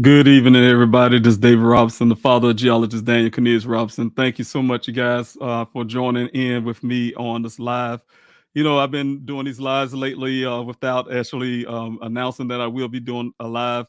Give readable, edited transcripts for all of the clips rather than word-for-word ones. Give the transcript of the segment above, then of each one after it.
Good evening, everybody. This is David Robinson, the father of geologist Daniel Robinson. Thank you so much, you guys, for joining in with me on this live. You know, I've been doing these lives lately without actually announcing that I will be doing a live.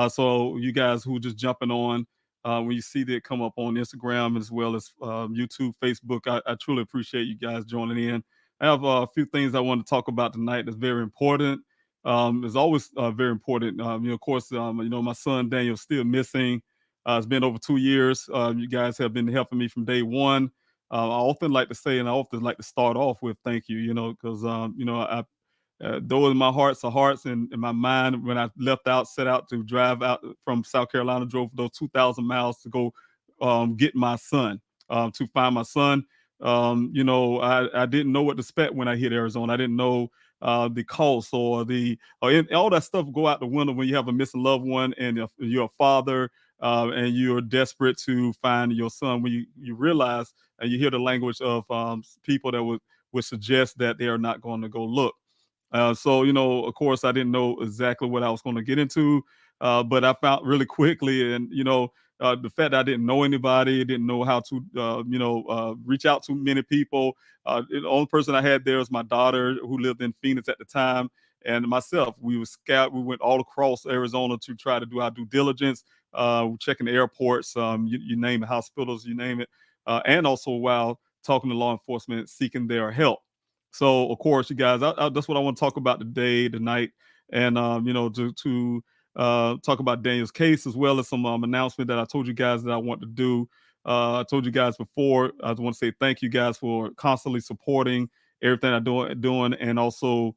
So, you guys who just jumping on, when you see that come up on Instagram as well as YouTube, Facebook, I truly appreciate you guys joining in. I have a few things I want to talk about tonight that's very important. Is always very important. Of course, my son Daniel's still missing. It's been over 2 years. You guys have been helping me from day one. I often like to say, and I often like to start off with thank you, because, though in my hearts are hearts and in my mind, when I left out, set out to drive out from South Carolina, drove those 2,000 miles to go get my son, to find my son. I didn't know what to expect when I hit Arizona. I didn't know the cost or all that stuff go out the window when you have a missing loved one and you're a father, and you're desperate to find your son. When you realize and you hear the language of people that would suggest that they are not going to go look. So, of course, I didn't know exactly what I was going to get into, but I found really quickly, and the fact that I didn't know anybody, didn't know how to, reach out to many people. The only person I had there was my daughter, who lived in Phoenix at the time, and myself. We were scout. We went all across Arizona to try to do our due diligence, checking the airports, you name it, hospitals, you name it, and also while talking to law enforcement, seeking their help. So, of course, you guys, that's what I want to talk about today, tonight, and to talk about Daniel's case as well as some announcement that I told you guys that I want to do. I told you guys before. I just want to say thank you guys for constantly supporting everything I'm doing, and also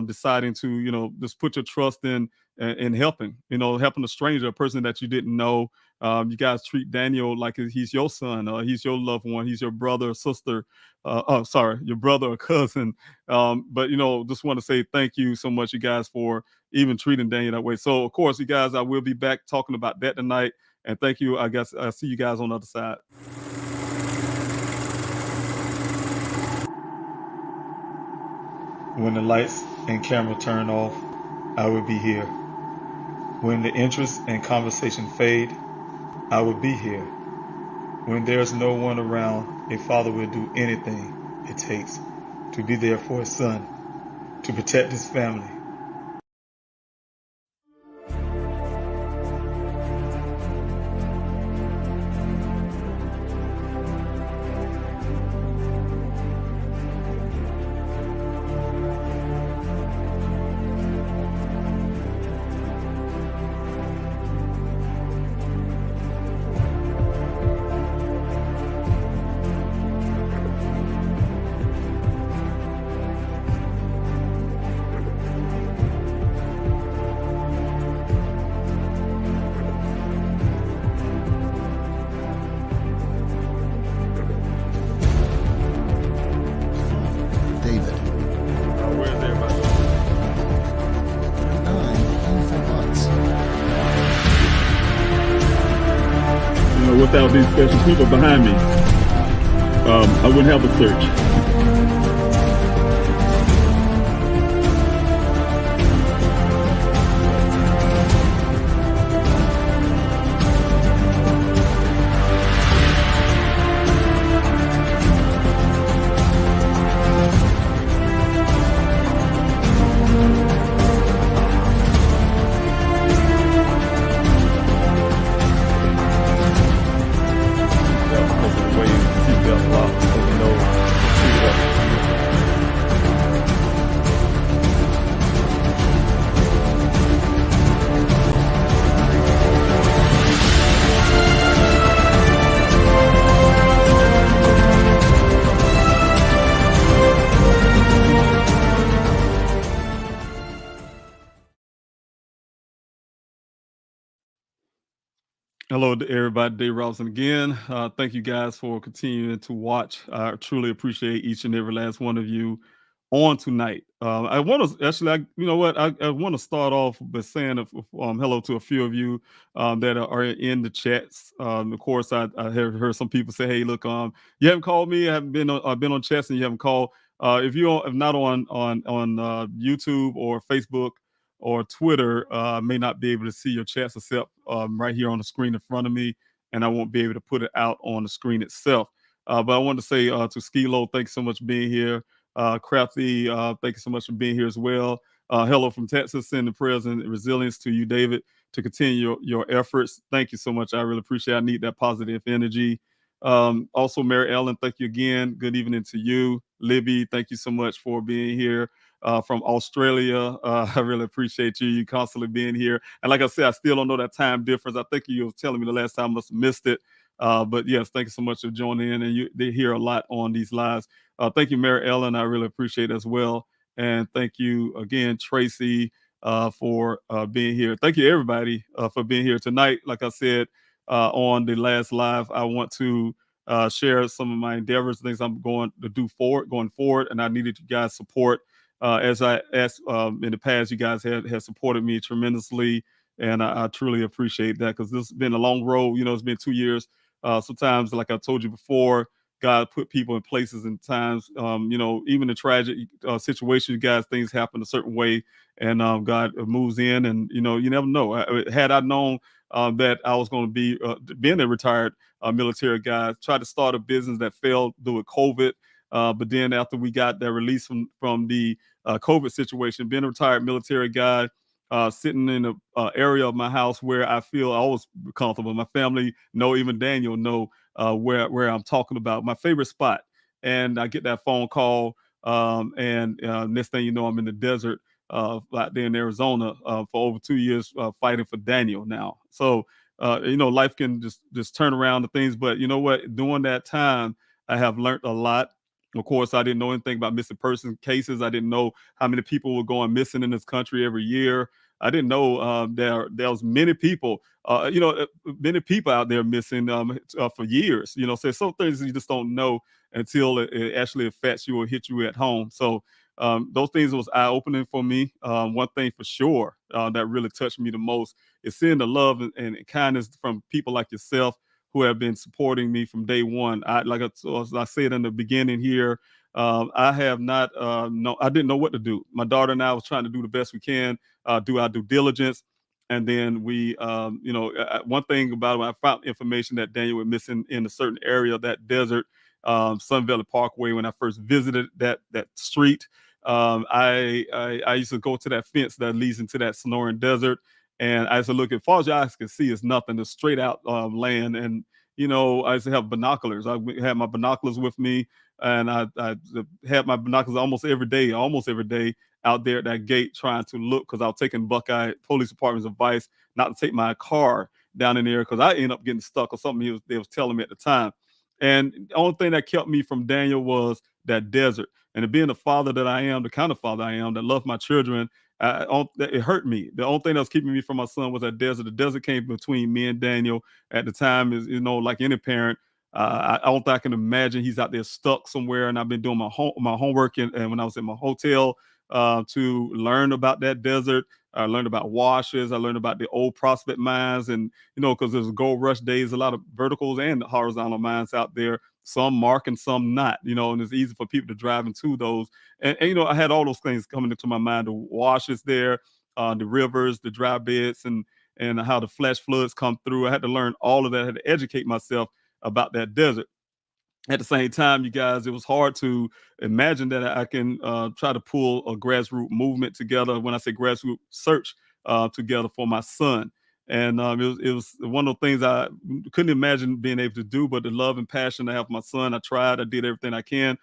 deciding to just put your trust in helping. Helping a stranger, a person that you didn't know. You guys treat Daniel like he's your son, he's your loved one, he's your brother or sister, oh, sorry, your brother or cousin. But just want to say thank you so much, you guys, for even treating Daniel that way. So, of course, you guys, I will be back talking about that tonight. And thank you. I guess I'll see you guys on the other side. When the lights and camera turn off, I will be here. When the interest and conversation fade, I will be here. When there's no one around, a father will do anything it takes to be there for his son, to protect his family. David. Where's everybody? 9 and 4 months. Without these special people behind me, I wouldn't have a search. Hello to everybody, Dave Robinson again. Thank you guys for continuing to watch. I truly appreciate each and every last one of you on tonight. I want to actually, you know what, I want to start off by saying hello to a few of you that are in the chats. Of course, I have heard some people say, "Hey, look, you haven't called me. I haven't been on chats, and you haven't called." If you're not on YouTube or Facebook, or Twitter, I may not be able to see your chats except right here on the screen in front of me, and I won't be able to put it out on the screen itself. But I want to say to Skilo, thanks so much for being here. Crafty, thank you so much for being here as well. Hello from Texas, sending prayers and resilience to you, David, to continue your efforts. Thank you so much. I really appreciate it. I need that positive energy. Also, Mary Ellen, thank you again. Good evening to you. Libby, thank you so much for being here from Australia. I really appreciate you constantly being here. And like I said, I still don't know that time difference. I think you were telling me the last time, I must have missed it. But yes, thank you so much for joining in. And they hear a lot on these lives. Thank you, Mary Ellen. I really appreciate it as well. And thank you again, Tracy, for being here. Thank you, everybody, for being here tonight. Like I said on the last live, I want to share some of my endeavors, things I'm going to do going forward. And I needed you guys' support. As I asked in the past, you guys have supported me tremendously. And I truly appreciate that because this has been a long road. You know, it's been 2 years. Sometimes, like I told you before, God put people in places and times, you know, even in tragic situations, you guys, things happen a certain way, and God moves in, and you know, you never know. Had I known that I was going to be being a retired military guy, tried to start a business that failed due to COVID, but then after we got that release from the COVID situation, being a retired military guy. Sitting in an area of my house where I feel always comfortable. My family know, even Daniel know where I'm talking about. My favorite spot. And I get that phone call, and next thing you know, I'm in the desert out there in Arizona for over 2 years fighting for Daniel now. So you know, life can just turn around the things. But you know what? During that time, I have learned a lot. Of course, I didn't know anything about missing person cases. I didn't know how many people were going missing in this country every year. I didn't know there was many people, you know, many people out there missing for years. You know, so some things you just don't know until it actually affects you or hits you at home. So those things was eye opening for me. One thing for sure that really touched me the most is seeing the love and kindness from people like yourself who have been supporting me from day one. As I said in the beginning here, I have not I didn't know what to do. My daughter and I was trying to do the best we can, do our due diligence. And then we, you know, one thing about it, I found information that Daniel was missing in a certain area of that desert, Sun Valley Parkway. When I first visited that street, I used to go to that fence that leads into that Sonoran Desert, and I used to look as far as your eyes can see, it's nothing. It's straight out land, and you know, I used to have binoculars. I had my binoculars with me, and I had my binoculars almost every day out there at that gate trying to look because I was taking Buckeye Police Department's advice not to take my car down in there because I ended up getting stuck or something they was telling me at the time. And the only thing that kept me from Daniel was that desert. And being the father that I am, the kind of father I am that love my children, it hurt me. The only thing that was keeping me from my son was that desert. The desert came between me and Daniel at the time. Is, you know, like any parent, I don't think I can imagine he's out there stuck somewhere. And I've been doing my homework, and when I was in my hotel to learn about that desert. I learned about washes. I learned about the old prospect mines, and you know, because there's gold rush days, a lot of verticals and horizontal mines out there. Some mark and some not. You know, and it's easy for people to drive into those. And you know, I had all those things coming into my mind: the washes there, the rivers, the dry beds, and how the flash floods come through. I had to learn all of that. I had to educate myself about that desert. At the same time, you guys, it was hard to imagine that I can try to pull a grassroots movement together. When I say grassroots search together for my son, and it was one of the things I couldn't imagine being able to do. But the love and passion I have for my son, I tried. I did everything I can.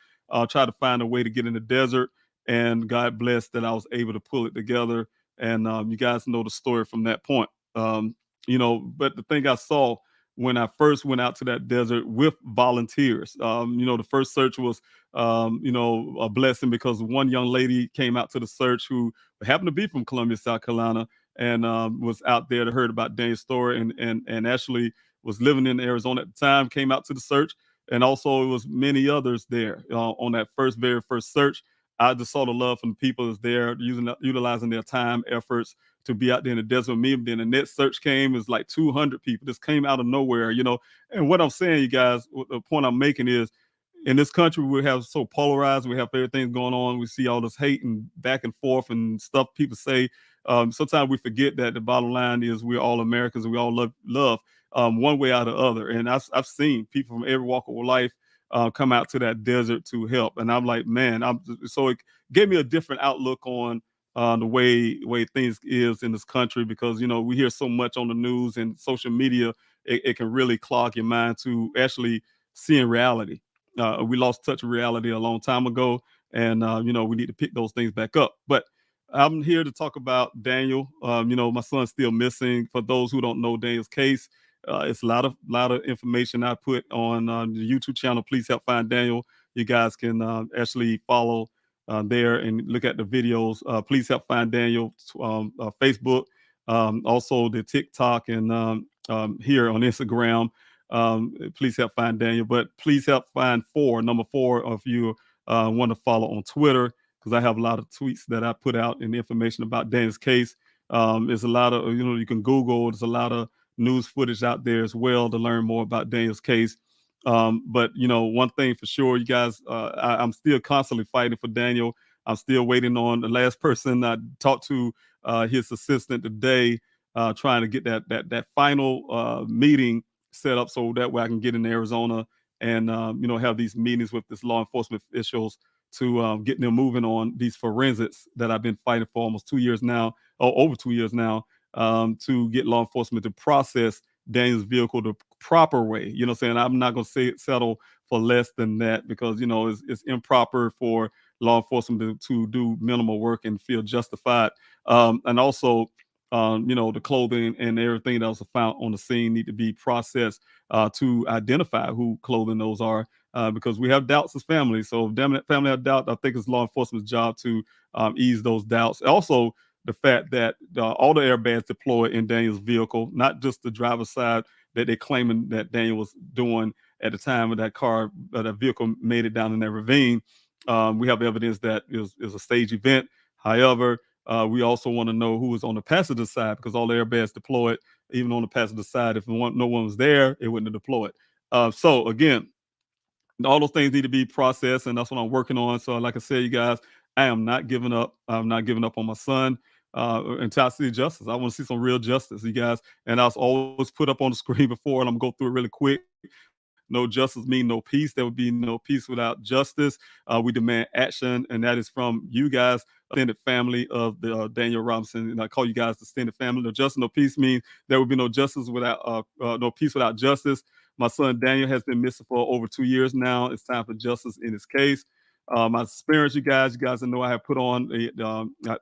Try to find a way to get in the desert, and God blessed that I was able to pull it together. And you guys know the story from that point. You know, but the thing I saw when I first went out to that desert with volunteers. You know, the first search was, you know, a blessing because one young lady came out to the search who happened to be from Columbia, South Carolina, and was out there to heard about Dane's story and actually was living in Arizona at the time, came out to the search. And also it was many others there on that very first search. I just saw the love from the people that's there, utilizing their time, efforts, to be out there in the desert with me. Then the next search came, it was like 200 people just came out of nowhere, you know. And what I'm saying, you guys, the point I'm making is in this country we have so polarized. We have everything going on. We see all this hate and back and forth and stuff people say. Sometimes we forget that the bottom line is we're all Americans and we all love one way or the other. And I've seen people from every walk of life come out to that desert to help. And I'm like, man, so it gave me a different outlook on the way things is in this country, because we hear so much on the news and social media. It can really clog your mind to actually seeing reality. We lost touch of reality a long time ago, and we need to pick those things back up. But I'm here to talk about Daniel. My son's still missing. For those who don't know Daniel's case, it's a lot of information I put on the YouTube channel. Please help find Daniel. You guys can actually follow there and look at the videos. Please help find Daniel. Facebook, also the TikTok, and here on Instagram. Please help find Daniel, but please help find number four, if you want to follow on Twitter, because I have a lot of tweets that I put out and information about Daniel's case. There's a lot of, you can Google, there's a lot of news footage out there as well to learn more about Daniel's case. But one thing for sure, you guys, I'm still constantly fighting for Daniel. I'm still waiting on the last person I talked to, his assistant today, trying to get that final meeting set up so that way I can get in Arizona and have these meetings with this law enforcement officials to get them moving on these forensics that I've been fighting for almost 2 years now, or over 2 years now, to get law enforcement to process Daniel's vehicle the proper way. Saying I'm not going to settle for less than that, because it's improper for law enforcement to do minimal work and feel justified. And also, the clothing and everything that was found on the scene need to be processed to identify who clothing those are, because we have doubts as families. So if family have doubt, I think it's law enforcement's job to ease those doubts. Also, the fact that all the airbags deployed in Daniel's vehicle, not just the driver's side that they're claiming that Daniel was doing at the time of that that vehicle made it down in that ravine. We have evidence that it was a staged event. However, we also want to know who was on the passenger side, because all the airbags deployed, even on the passenger side. If no one was there, it wouldn't have deployed. So again, all those things need to be processed, and that's what I'm working on. So like I said, you guys, I am not giving up. I'm not giving up on my son until I see justice. I want to see some real justice, you guys. And I was always put up on the screen before, and I'm going to go through it really quick. No justice means no peace. There would be no peace without justice. We demand action, and that is from you guys, extended family of the Daniel Robinson. And I call you guys the extended family. No justice, no peace means there would be no justice without no peace without justice. My son Daniel has been missing for over 2 years now. It's time for justice in his case. My experience, you guys know I have put on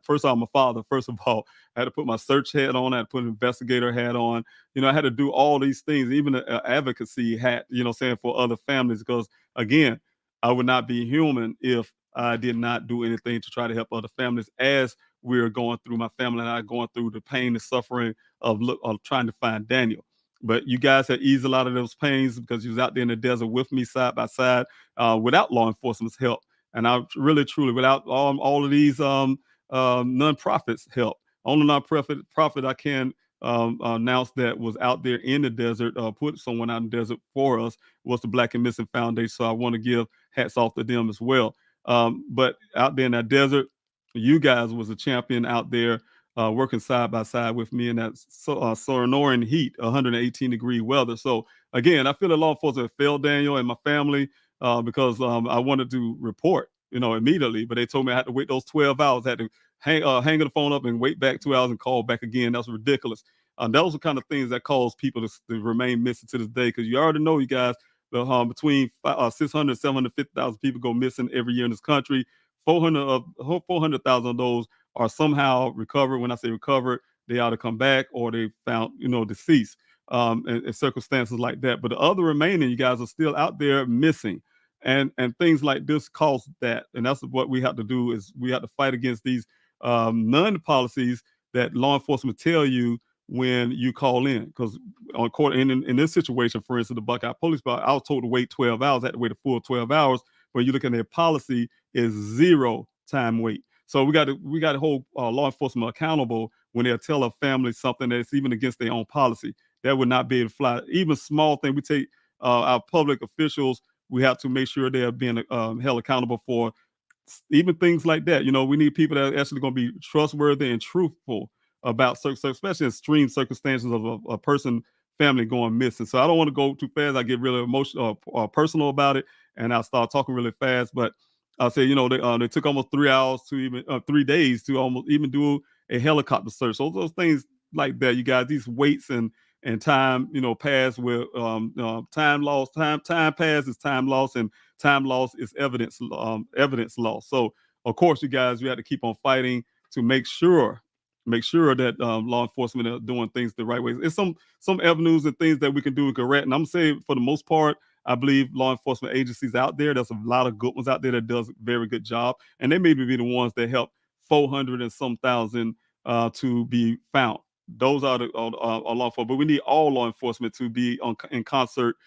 first of all, I'm a father. First of all, I had to put my search hat on. I had to put an investigator hat on. I had to do all these things, even an advocacy hat, saying, for other families, because again, I would not be human if I did not do anything to try to help other families, as we're going through, my family and I going through the pain and suffering of trying to find Daniel. But you guys have eased a lot of those pains, because you was out there in the desert with me side by side, without law enforcement's help. And I really, truly, without all of these nonprofits' help, only nonprofit I can announce that was out there in the desert, put someone out in the desert for us, was the Black and Missing Foundation. So I want to give hats off to them as well. But out there in that desert, you guys was a champion out there, working side by side with me in that Sonoran heat, 118-degree weather. So again, I feel the law enforcement failed Daniel and my family, because I wanted to report, immediately, but they told me I had to wait those 12 hours. I had to hang the phone up and wait back 2 hours and call back again. That's ridiculous. Those are the kind of things that cause people to remain missing to this day, because you already know, you guys, between 600 and 750,000 people go missing every year in this country. 400,000 of those are somehow recovered. When I say recovered, they either come back or they found, deceased, and circumstances like that. But the other remaining, you guys, are still out there missing. And things like this cause that. And that's what we have to do, is we have to fight against these none policies that law enforcement tell you when you call in. Because on court, in this situation, for instance, the Buckeye Police Department, I was told to wait 12 hours. I had to wait a full 12 hours. When you look at their policy, is 0 time wait. So we got to hold law enforcement accountable when they tell a family something that's even against their own policy. That would not be able to fly. Even small thing, we take our public officials We have to make sure they are being held accountable for even things like that. We need people that are actually going to be trustworthy and truthful about especially in extreme circumstances of a person family going missing. So I don't want to go too fast. I get really emotional or personal about it, and I start talking really fast. But I'll say, they took almost 3 hours to even 3 days to almost even do a helicopter search. So those things like that, you guys, these weights and time, pass with time loss. Time pass is time loss, and time loss is evidence loss. So of course, you guys, you have to keep on fighting to make sure that law enforcement are doing things the right way. It's some avenues and things that we can do correct. And I'm saying for the most part, I believe law enforcement agencies out there, there's a lot of good ones out there that does a very good job, and they may be the ones that help 400 and some thousand to be found. Those are the law enforcement, but we need all law enforcement to be in concert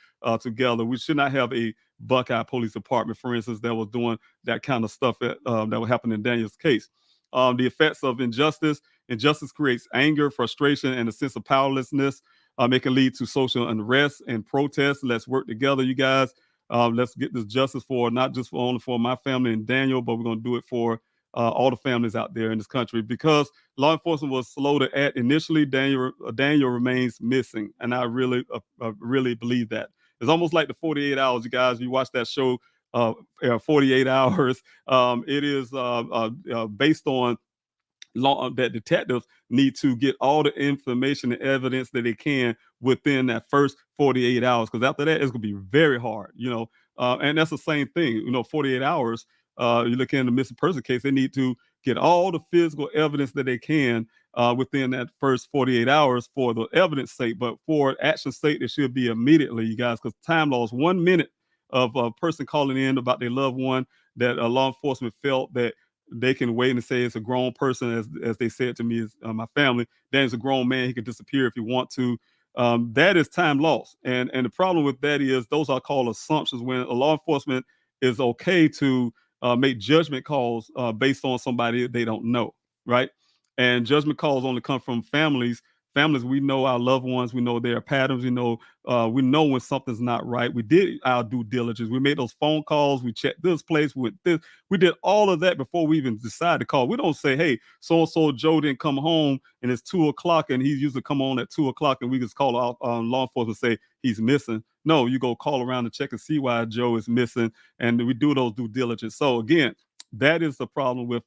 together. We should not have a Buckeye Police Department, for instance, that was doing that kind of stuff that would happen in Daniel's case. The effects of injustice. Injustice creates anger, frustration, and a sense of powerlessness. It can lead to social unrest and protests. Let's work together, you guys. Let's get this justice for not just only for my family and Daniel, but we're going to do it for all the families out there in this country, because law enforcement was slow to act initially. Daniel remains missing, and I really believe that. It's almost like the 48 hours, you guys. You watch that show, 48 hours. It is based on law that detectives need to get all the information and evidence that they can within that first 48 hours, because after that it's going to be very hard, and that's the same thing, 48 hours. You look in the missing person case, they need to get all the physical evidence that they can within that first 48 hours for the evidence sake, but for action sake it should be immediately, you guys, because time loss, 1 minute of a person calling in about their loved one that law enforcement felt that they can wait and say it's a grown person, as they said to me, is my family. Then it's a grown man; he can disappear if he want to. That is time lost, and the problem with that is those are called assumptions. When a law enforcement is okay to make judgment calls based on somebody they don't know, right? And judgment calls only come from families. Families, we know our loved ones. We know their patterns. We know when something's not right. We did our due diligence. We made those phone calls. We checked this place with this. We did all of that before we even decided to call. We don't say, hey, so-and-so Joe didn't come home and it's 2 o'clock and he used to come on at 2 o'clock and we just call out law enforcement and say he's missing. No, you go call around and check and see why Joe is missing. And we do those due diligence. So again, that is the problem with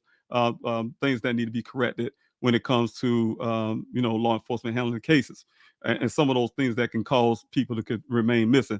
things that need to be corrected when it comes to law enforcement handling cases, and some of those things that can cause people to could remain missing.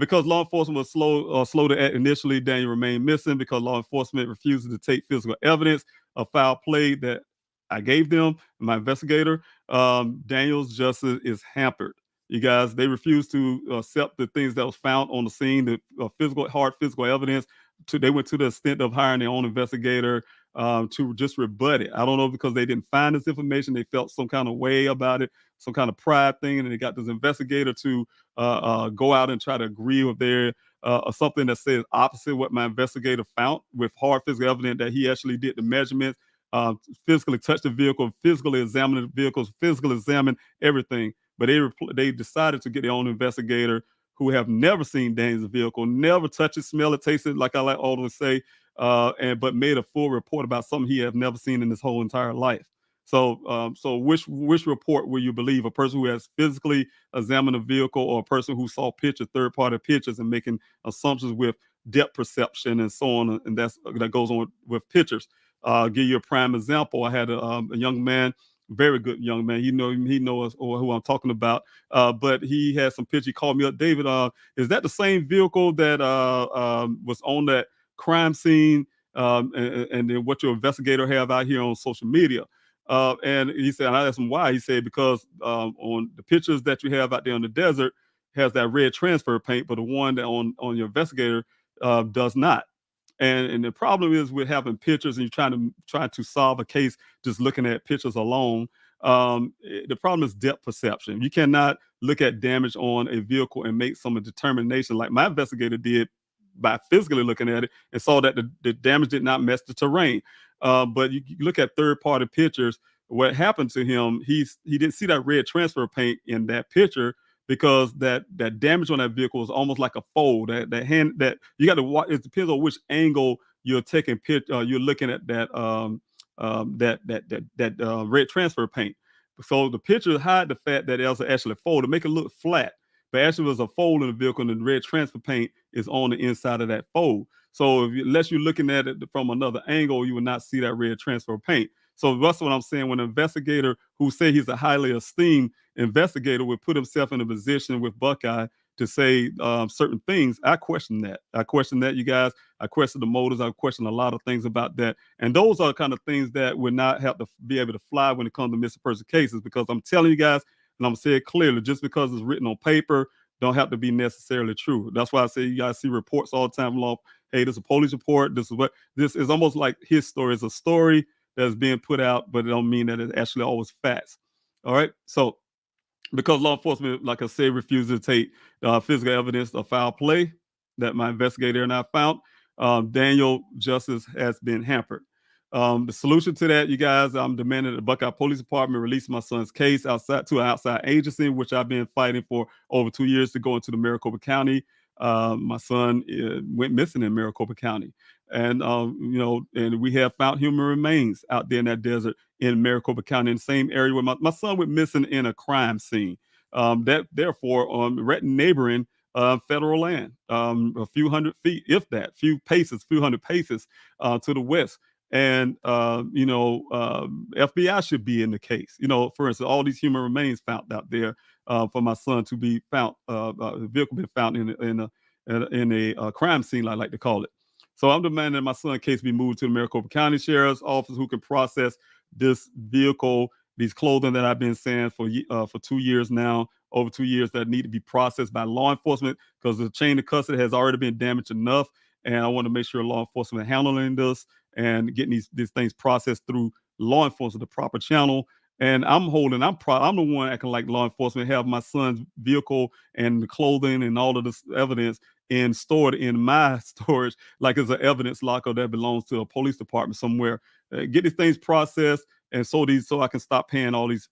Because law enforcement was slow to act initially, Daniel remained missing because law enforcement refuses to take physical evidence of foul play that I gave them, my investigator. Daniel's justice is hampered. You guys, they refuse to accept the things that was found on the scene, the hard physical evidence. They went to the extent of hiring their own investigator to just rebut it. I don't know, because they didn't find this information. They felt some kind of way about it, some kind of pride thing, and they got this investigator to go out and try to agree with their something that says opposite what my investigator found, with hard physical evidence that he actually did the measurements, physically touched the vehicle, physically examined the vehicles, physically examined everything. But they decided to get their own investigator who have never seen Daniel's vehicle, never touched it, smell it, taste it, like I like always say, but made a full report about something he have never seen in his whole entire life. So which report will you believe? A person who has physically examined a vehicle, or a person who saw pictures, third-party pictures, and making assumptions with depth perception and so on, and that goes on with pictures. I'll give you a prime example. I had a young man, very good young man. He knows or who I'm talking about. But he had some picture. He called me up, David. Is that the same vehicle that was on that crime scene? And then what your investigator have out here on social media? And he said, and I asked him why. He said, because on the pictures that you have out there in the desert has that red transfer paint, but the one that on your investigator does not. And the problem is with having pictures and you're trying to solve a case just looking at pictures alone. The problem is depth perception. You cannot look at damage on a vehicle and make some determination like my investigator did by physically looking at it and saw that the damage did not match the terrain. But you look at third-party pictures. What happened to him? He didn't see that red transfer paint in that picture, because that damage on that vehicle is almost like a fold. That hand that you got to watch. It depends on which angle you're taking you're looking at that red transfer paint. So the picture hide the fact that it was actually fold to make it look flat, but actually it was a fold in the vehicle, and the red transfer paint is on the inside of that fold. So unless you're looking at it from another angle, you will not see that red transfer paint. So that's what I'm saying. When an investigator who say he's a highly esteemed investigator would put himself in a position with Buckeye to say certain things, I question that. I question that, you guys. I question the motives. I question a lot of things about that. And those are the kind of things that would not have to be able to fly when it comes to missing person cases, because I'm telling you guys, and I'm going to say it clearly, just because it's written on paper don't have to be necessarily true. That's why I say you guys see reports all the time long. Hey, this is a police report. This is almost like his story. It's a story that's being put out, but it don't mean that it's actually always facts. All right. So because law enforcement, like I said, refuses to take physical evidence of foul play that my investigator and I found, Daniel justice has been hampered. The solution to that, you guys, I'm demanding that the Buckeye Police Department release my son's case outside to an outside agency, which I've been fighting for over 2 years to go into the Maricopa County. My son went missing in Maricopa County, and and we have found human remains out there in that desert in Maricopa County, in the same area where my son went missing in a crime scene. That therefore, right neighboring federal land, a few hundred feet, if that, few hundred paces to the west. And FBI should be in the case. For instance, all these human remains found out there for my son to be found, the vehicle been found in a crime scene, I like to call it. So I'm demanding that my son's case be moved to the Maricopa County Sheriff's Office, who can process this vehicle, these clothing that I've been saying for 2 years now, over 2 years, that need to be processed by law enforcement, because the chain of custody has already been damaged enough. And I want to make sure law enforcement handling this and getting these things processed through law enforcement, the proper channel. And I'm the one acting like law enforcement, have my son's vehicle and the clothing and all of this evidence and stored in my storage like it's an evidence locker that belongs to a police department somewhere. Get these things processed, and so I can stop paying all these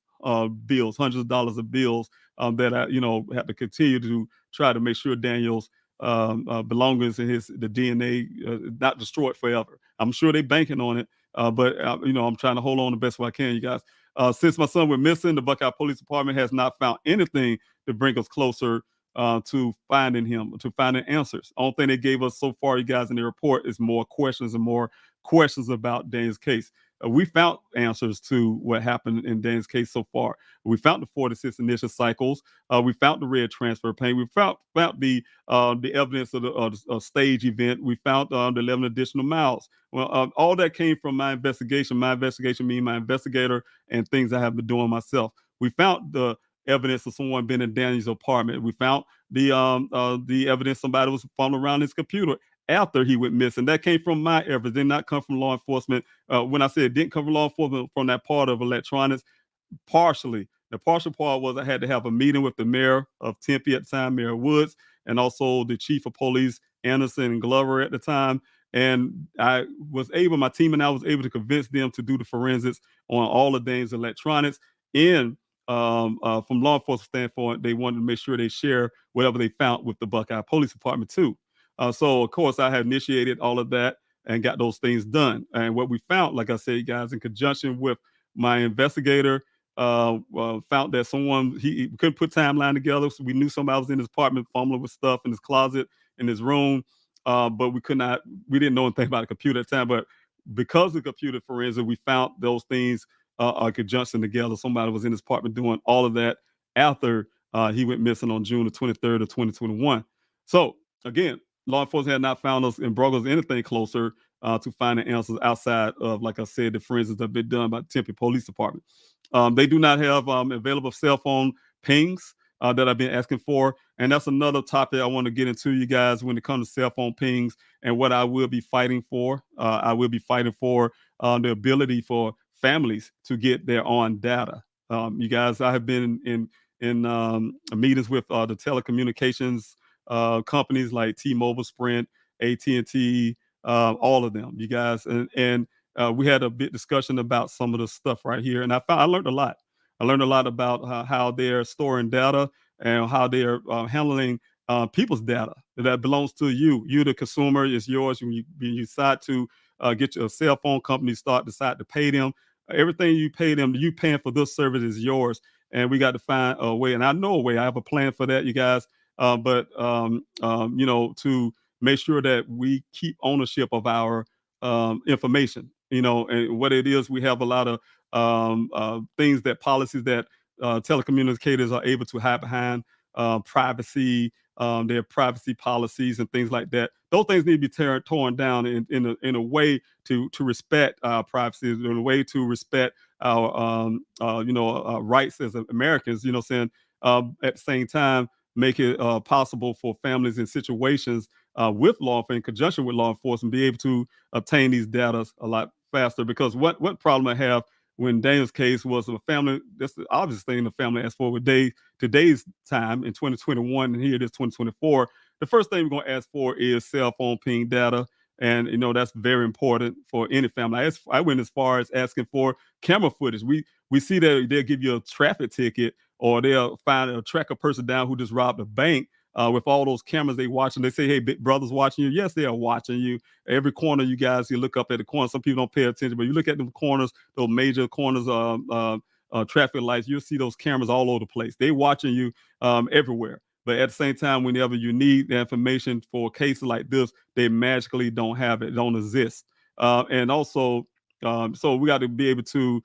bills, hundreds of dollars of bills that I have to continue to try to make sure Daniel's belongings and the DNA not destroyed forever. I'm sure they're banking on it, but I'm trying to hold on the best way I can, you guys. Since my son went missing, the Buckeye Police Department has not found anything to bring us closer to finding him, to finding answers. Only thing they gave us so far, you guys, in the report is more questions and more questions about Daniel's case. We found answers to what happened in Dan's case so far. We found the 46 initial cycles. We found the red transfer paint. We found the evidence of the stage event. We found the 11 additional miles. Well, all that came from my investigation. My investigation means my investigator and things I have been doing myself. We found the evidence of someone being in Daniel's apartment. We found the evidence somebody was fumbling around his computer after he went missing. That came from my efforts. Did not come from law enforcement. When I said it didn't come from law enforcement, from that part of electronics, partially. The partial part was I had to have a meeting with the mayor of Tempe at the time, Mayor Woods, and also the chief of police, Anderson and Glover at the time. And my team and I was able to convince them to do the forensics on all the things electronics. And from law enforcement standpoint, they wanted to make sure they share whatever they found with the Buckeye Police Department too. So of course I had initiated all of that and got those things done. And what we found, like I said, guys, in conjunction with my investigator, found that he couldn't put timeline together. So we knew somebody was in his apartment fumbling with stuff in his closet, in his room. But we didn't know anything about the computer at the time. But because of the computer forensic, we found those things in conjunction together. Somebody was in his apartment doing all of that after he went missing on June the 23rd of 2021. So again, law enforcement had not found us and brought us anything closer to finding answers outside of, like I said, the forensics that have been done by the Tempe Police Department. They do not have available cell phone pings that I've been asking for. And that's another topic I want to get into, you guys, when it comes to cell phone pings and what I will be fighting for. I will be fighting for the ability for families to get their own data. You guys, I have been in meetings with the telecommunications companies like T-Mobile, Sprint, AT&T, all of them, you guys. And we had a big discussion about some of the stuff right here. And I learned a lot. I learned a lot about how they're storing data and how they are handling people's data that belongs to you. You, the consumer, is yours. When you decide to get your cell phone company, decide to pay them. Everything you pay them, you paying for this service is yours, and we got to find a way. And I know a way. I have a plan for that, you guys. To make sure that we keep ownership of our information. And what it is, we have a lot of things that policies that telecommunicators are able to hide behind privacy, their privacy policies and things like that. Those things need to be torn down in a way to respect our privacy, in a way to respect our rights as Americans. Saying at the same time make it possible for families in situations with law enforcement, in conjunction with law enforcement, be able to obtain these data a lot faster. Because what problem I have when Daniel's case was a family, that's the obvious thing the family asked for with today's time in 2021, and here it is 2024. The first thing we're going to ask for is cell phone ping data. And that's very important for any family. I went as far as asking for camera footage. We see that they'll give you a traffic ticket, or they'll track a person down who just robbed a bank with all those cameras they watching. They say, "Hey, big brother's watching you." Yes, they are watching you. Every corner, you guys, you look up at the corner. Some people don't pay attention, but you look at the corners, those major corners, traffic lights. You'll see those cameras all over the place. They watching you everywhere. But at the same time, whenever you need the information for cases like this, they magically don't have it, don't exist. And also, so we got to be able to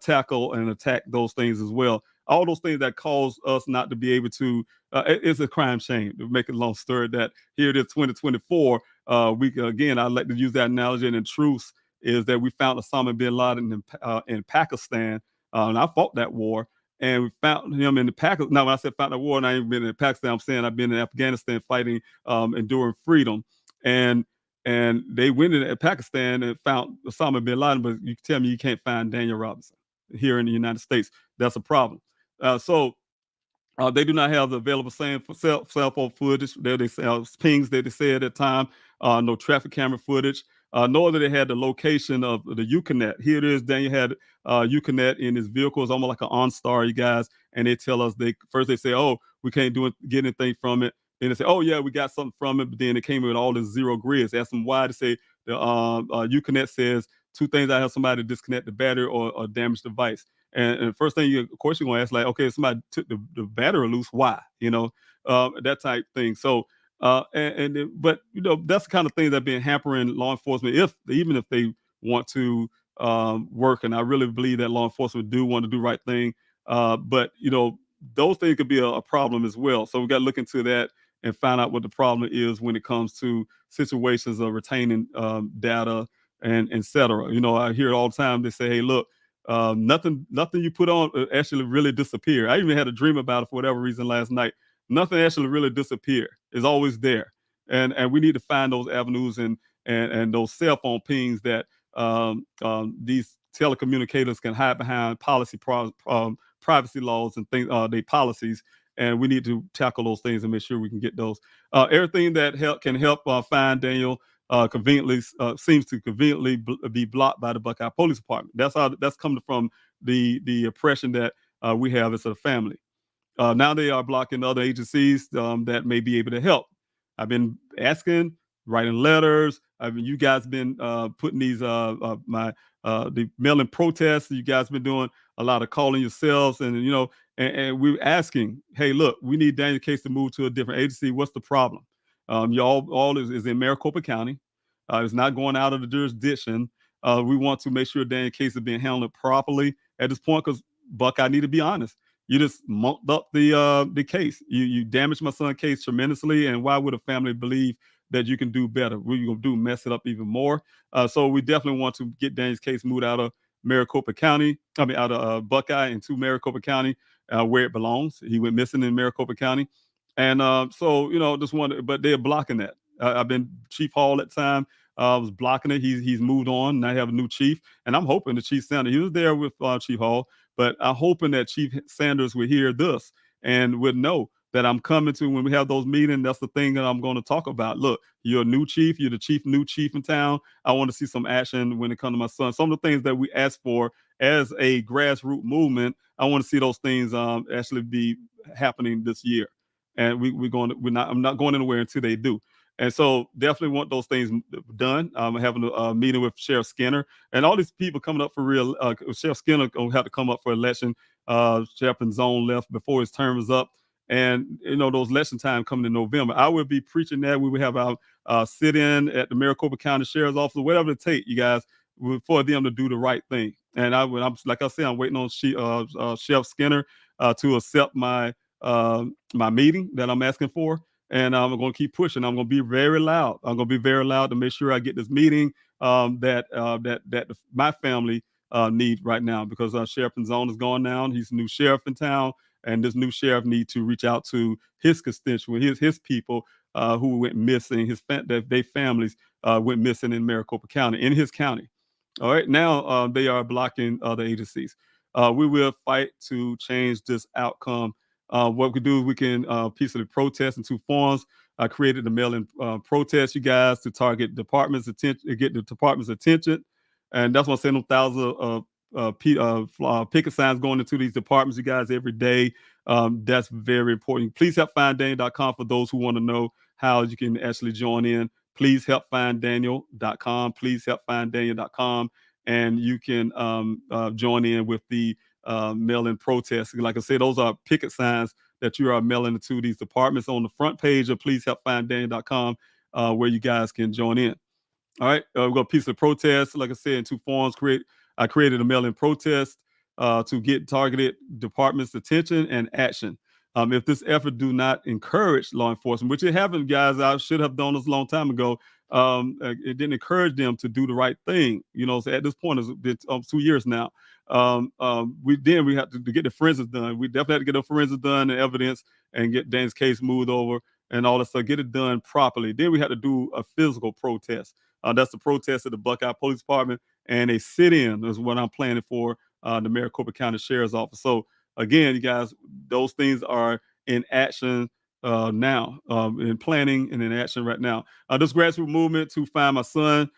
tackle and attack those things as well. All those things that cause us not to be able to, it's a crime shame, to make a long story, that here it is 2024. Again, I like to use that analogy, and the truth is that we found Osama bin Laden in Pakistan, and I fought that war. And we found him in the Pakistan. Now, when I said found the war, and I ain't been in Pakistan, I'm saying I've been in Afghanistan fighting, enduring freedom. And they went in Pakistan and found Osama bin Laden, but you tell me you can't find Daniel Robinson here in the United States. That's a problem. They do not have the available cell phone footage. They pings that they said at the time. No traffic camera footage. Nor that they had the location of the Uconnect. Here it is. Daniel had Uconnect in his vehicle. It's almost like an OnStar, you guys. And they tell us they say, "Oh, we can't get anything from it." Then they say, "Oh yeah, we got something from it." But then it came with all this zero grids. Ask them why. They say the Uconnect says two things: I have somebody disconnect the battery or damage the device. And the first thing of course, you're gonna ask, like, okay, if somebody took the battery loose, why? That type thing. So, but that's the kind of thing that been hampering law enforcement, even if they want to work. And I really believe that law enforcement do want to do the right thing. But those things could be a problem as well. So we got to look into that and find out what the problem is when it comes to situations of retaining data and et cetera. I hear it all the time. They say, "Hey, look, nothing you put on actually really disappear." I even had a dream about it for whatever reason last night. Nothing actually really disappear. It's always there, and we need to find those avenues and those cell phone pings that these telecommunicators can hide behind privacy laws and things, they policies. And we need to tackle those things and make sure we can get those. Everything that can help find Daniel conveniently seems to conveniently be blocked by the Buckeye Police Department. That's coming from the oppression that we have as a family. Now they are blocking other agencies that may be able to help. I've been asking, writing letters. You guys been putting these the mail-in protests. You guys been doing a lot of calling yourselves, and we're asking, "Hey, look, we need Daniel case to move to a different agency. What's the problem?" Y'all all is in Maricopa County. It's not going out of the jurisdiction. We want to make sure Daniel case is being handled properly at this point, because Buckeye need to be honest. You just mucked up the case. You damaged my son's case tremendously, and why would a family believe that you can do better? What are you gonna do? Mess it up even more? So we definitely want to get Daniel's case moved out of Maricopa County. Out of Buckeye into Maricopa County, where it belongs. He went missing in Maricopa County, and so just wanted, but they're blocking that. I've been Chief Hall at the time. Was blocking it. He's moved on. Now I have a new chief, and I'm hoping the Chief Sanders. He was there with Chief Hall, but I'm hoping that Chief Sanders will hear this and would know that I'm coming to when we have those meetings. That's the thing that I'm going to talk about. Look, you're a new chief. You're the new chief in town. I want to see some action when it comes to my son. Some of the things that we ask for as a grassroots movement, I want to see those things actually be happening this year, and we're not I'm not going anywhere until they do. And so definitely want those things done. I'm having a meeting with Sheriff Skinner and all these people coming up for real. Sheriff Skinner gonna have to come up for election. Sheriff Zone left before his term is up, and those election time coming in November. I will be preaching that. We will have our sit-in at the Maricopa County Sheriff's Office, whatever it takes, you guys, for them to do the right thing. And I'm like I said, I'm waiting on Sheriff Skinner to accept my meeting that I'm asking for, and I'm going to keep pushing. I'm going to be very loud. I'm going to be very loud to make sure I get this meeting that my family need right now, because Sheriff Zone is gone now. He's the new sheriff in town, and this new sheriff need to reach out to his constituents, his people who went missing, that their families went missing in Maricopa County, in his county. All right, now they are blocking other agencies. We will fight to change this outcome. What we do is we can peacefully protest in two forms. I created the mail-in protest, you guys, to target departments' attention, get the department's attention, and that's why I'm saying thousands of picket signs going into these departments, you guys, every day. That's very important. Please help find Daniel.com for those who want to know how you can actually join in. Please help find Daniel.com. Please help find Daniel.com, and you can join in with the mail-in protests. Like I said, those are picket signs that you are mailing into these departments on the front page of Please Help Find Daniel.com, where you guys can join in. All right, we've got a piece of protest. Like I said, in two forms. I created a mail-in protest to get targeted departments' attention and action. If this effort do not encourage law enforcement, which it haven't, guys, I should have done this a long time ago. It didn't encourage them to do the right thing. So at this point, it's been 2 years now. We have to get the forensics done. We definitely have to get the forensics done and evidence and get Dan's case moved over and all that stuff. Get it done properly. Then we had to do a physical protest. That's the protest at the Buckeye Police Department, and a sit-in is what I'm planning for the Maricopa County Sheriff's Office. So again, you guys, those things are in action now, in planning and in action right now. This grassroots movement to find my son.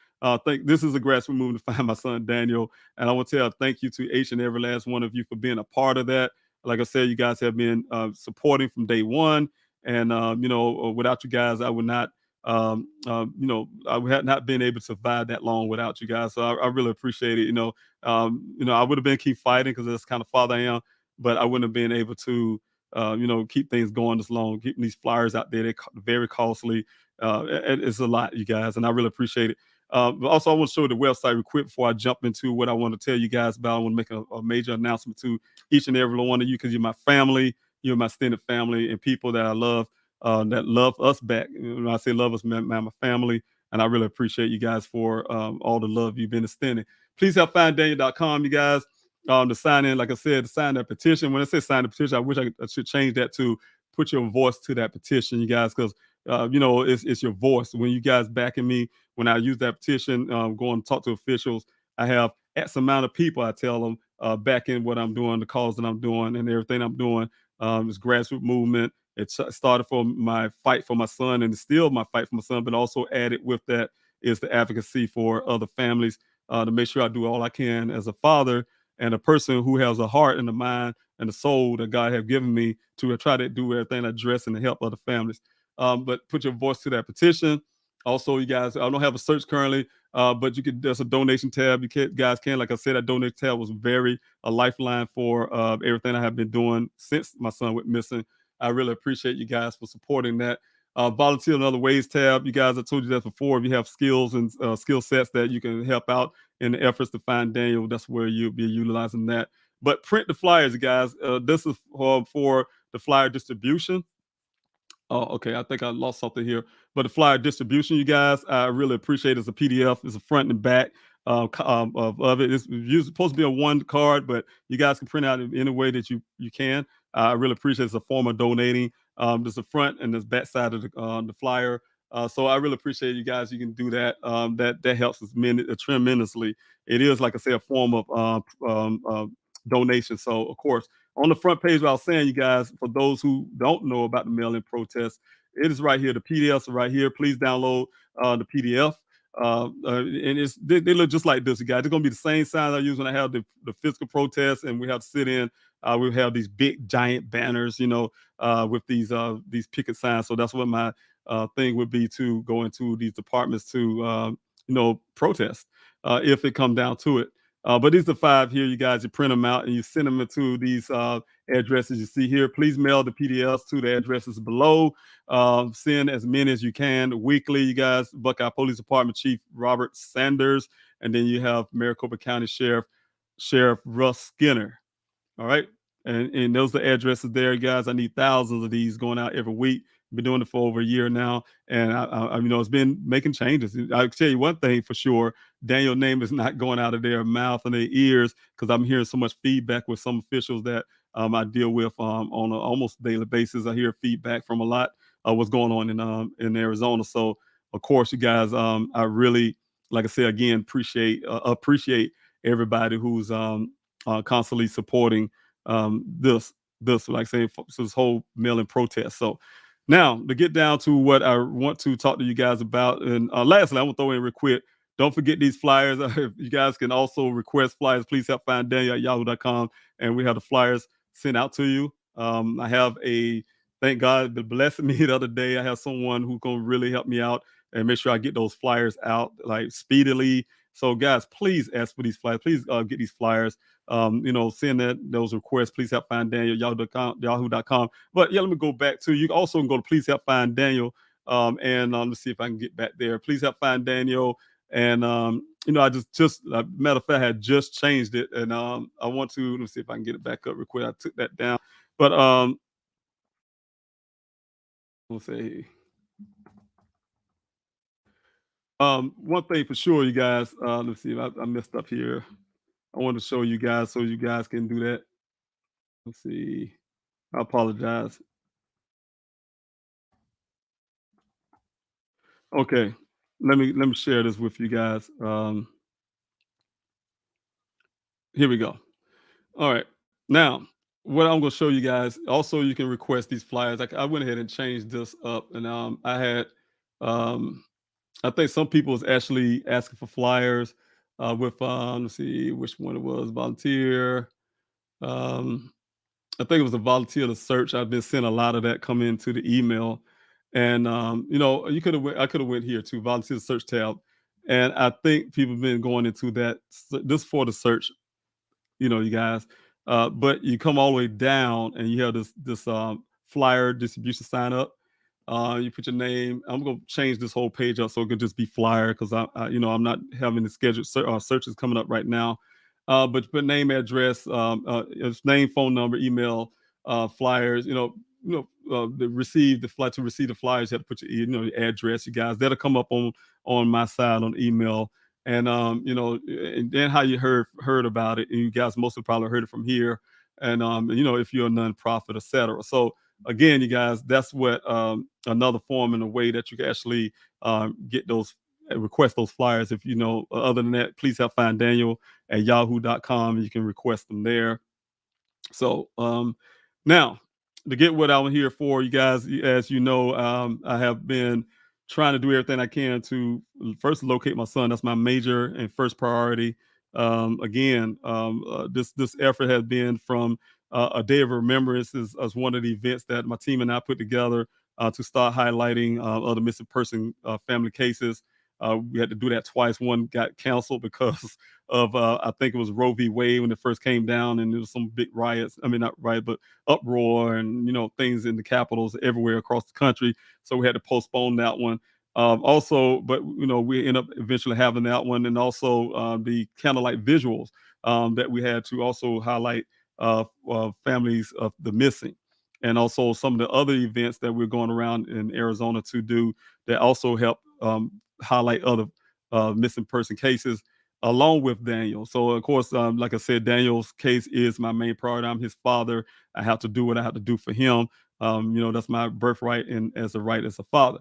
This is a grassroots movement to find my son Daniel, and I want to tell thank you to each and every last one of you for being a part of that. Like I said, you guys have been supporting from day one, and without you guys, I would not. I would not been able to survive that long without you guys. So I really appreciate it. I would have been keep fighting because that's the kind of father I am, but I wouldn't have been able to, keep things going this long, keeping these flyers out there. They're very costly. It's a lot, you guys, and I really appreciate it. But also, I want to show you the website real quick before I jump into what I want to tell you guys about. I want to make a major announcement to each and every one of you, because you're my family, you're my extended family, and people that I love. That love us back. When I say love us, man, my family, and I really appreciate you guys for all the love you've been extending. Please help find Daniel.com, you guys. To sign in, like I said, to sign that petition. When I say sign the petition, I wish I should change that to put your voice to that petition, you guys, because it's your voice. When you guys backing me, when I use that petition, go and talk to officials, I have X amount of people. I tell them backing what I'm doing, the cause that I'm doing, and everything I'm doing. It's grassroots movement. It started from my fight for my son, and it's still my fight for my son, but also added with that is the advocacy for other families, to make sure I do all I can as a father and a person who has a heart and a mind and a soul that God has given me to try to do everything to address and to help other families. But put your voice to that petition. Also, you guys, I don't have a search currently, but there's a donation tab. Guys can, like I said, that donation tab was a lifeline for everything I have been doing since my son went missing. I really appreciate you guys for supporting that. Volunteer in other ways tab. You guys, I told you that before. If you have skills and skill sets that you can help out in the efforts to find Daniel, that's where you'll be utilizing that. But print the flyers, guys. This is for the flyer distribution. Oh, okay. I think I lost something here. But the flyer distribution, you guys, I really appreciate it. It's a PDF. It's a front and back of it. It's supposed to be a one card, but you guys can print out in any way that you can. I really appreciate it. It's a form of donating. There's the front and there's back side of the flyer. So I really appreciate you guys. You can do that. That helps us tremendously. It is, like I say, a form of donation. So, of course, on the front page, what I was saying, you guys, for those who don't know about the mail-in protest, it is right here. The PDFs are right here. Please download the PDF. And they look just like this, you guys. They're gonna be the same signs I use when I have the physical protests, and we have to sit in. We have these big giant banners, with these picket signs. So that's what my thing would be, to go into these departments to protest if it come down to it. But these are five here, you guys. You print them out and you send them to these addresses you see here. Please mail the PDFs to the addresses below. Send as many as you can weekly, you guys. Buckeye Police Department Chief Robert Sanders, and then you have Maricopa County Sheriff Russ Skinner. All right. And those are the addresses there, guys. I need thousands of these going out every week. Been doing it for over a year now, and it's been making changes. I'll tell you one thing for sure: Daniel's name is not going out of their mouth and their ears, because I'm hearing so much feedback with some officials that I deal with on an almost daily basis. I hear feedback from a lot of what's going on in Arizona. So, of course, you guys, I really, like I said again, appreciate everybody who's constantly supporting this, like I say, this whole mail-in protest. So now to get down to what I want to talk to you guys about, and lastly, I want to throw in real quick. Don't forget these flyers. You guys can also request flyers. Please help find Daniel at yahoo.com, and we have the flyers sent out to you. I have thank God, blessing me the other day. I have someone who's gonna really help me out and make sure I get those flyers out like speedily. So guys, please ask for these flyers. Please get these flyers. Send those requests. Please help find Daniel, yahoo.com. But yeah, let me go back to, you also can go to Please Help Find Daniel. And let's see if I can get back there. Please help find Daniel. And I just matter of fact, I had just changed it, and I want to, let me see if I can get it back up real quick. I took that down, but we'll say one thing for sure, you guys. Let's see, I messed up here. I want to show you guys so you guys can do that. Let's see. I apologize. Okay, let me share this with you guys. Here we go. All right. Now, what I'm going to show you guys. Also, you can request these flyers. I went ahead and changed this up, and I had, I think some people was actually asking for flyers with, let's see which one it was. Volunteer. Um, I think it was a volunteer to search. I've been seeing a lot of that come into the email, and you could have I could have went here to volunteer search tab, and I think people have been going into that, this for the search, you guys. But you come all the way down and you have this flyer distribution sign up. You put your name. I'm gonna change this whole page up so it can just be flyer, because I'm not having the scheduled searches coming up right now. But you put name, address, it's name, phone number, email, flyers. To receive the flyers, you have to put your address. You guys, that'll come up on my side on email. And and then how you heard about it, and you guys mostly probably heard it from here. And if you're a nonprofit, etc. So again, you guys, that's what another form and a way that you can actually get those, request those flyers. If other than that, please help find Daniel at yahoo.com. You can request them there. So now, to get what I'm here for, you guys, as you know, I have been trying to do everything I can to first locate my son. That's my major and first priority. This effort has been from a day of remembrance as one of the events that my team and I put together to start highlighting other missing person family cases. We had to do that twice. One got canceled because of I think it was Roe v. Wade when it first came down, and there was some big riots. I mean, not riot, but uproar, and things in the capitals everywhere across the country. So we had to postpone that one. Also, but we end up eventually having that one, and also the candlelight visuals that we had to also highlight families of the missing, and also some of the other events that we're going around in Arizona to do that also help highlight other missing person cases along with Daniel. So of course, like I said, Daniel's case is my main priority. I'm his father. I have to do what I have to do for him. That's my birthright and as a right as a father.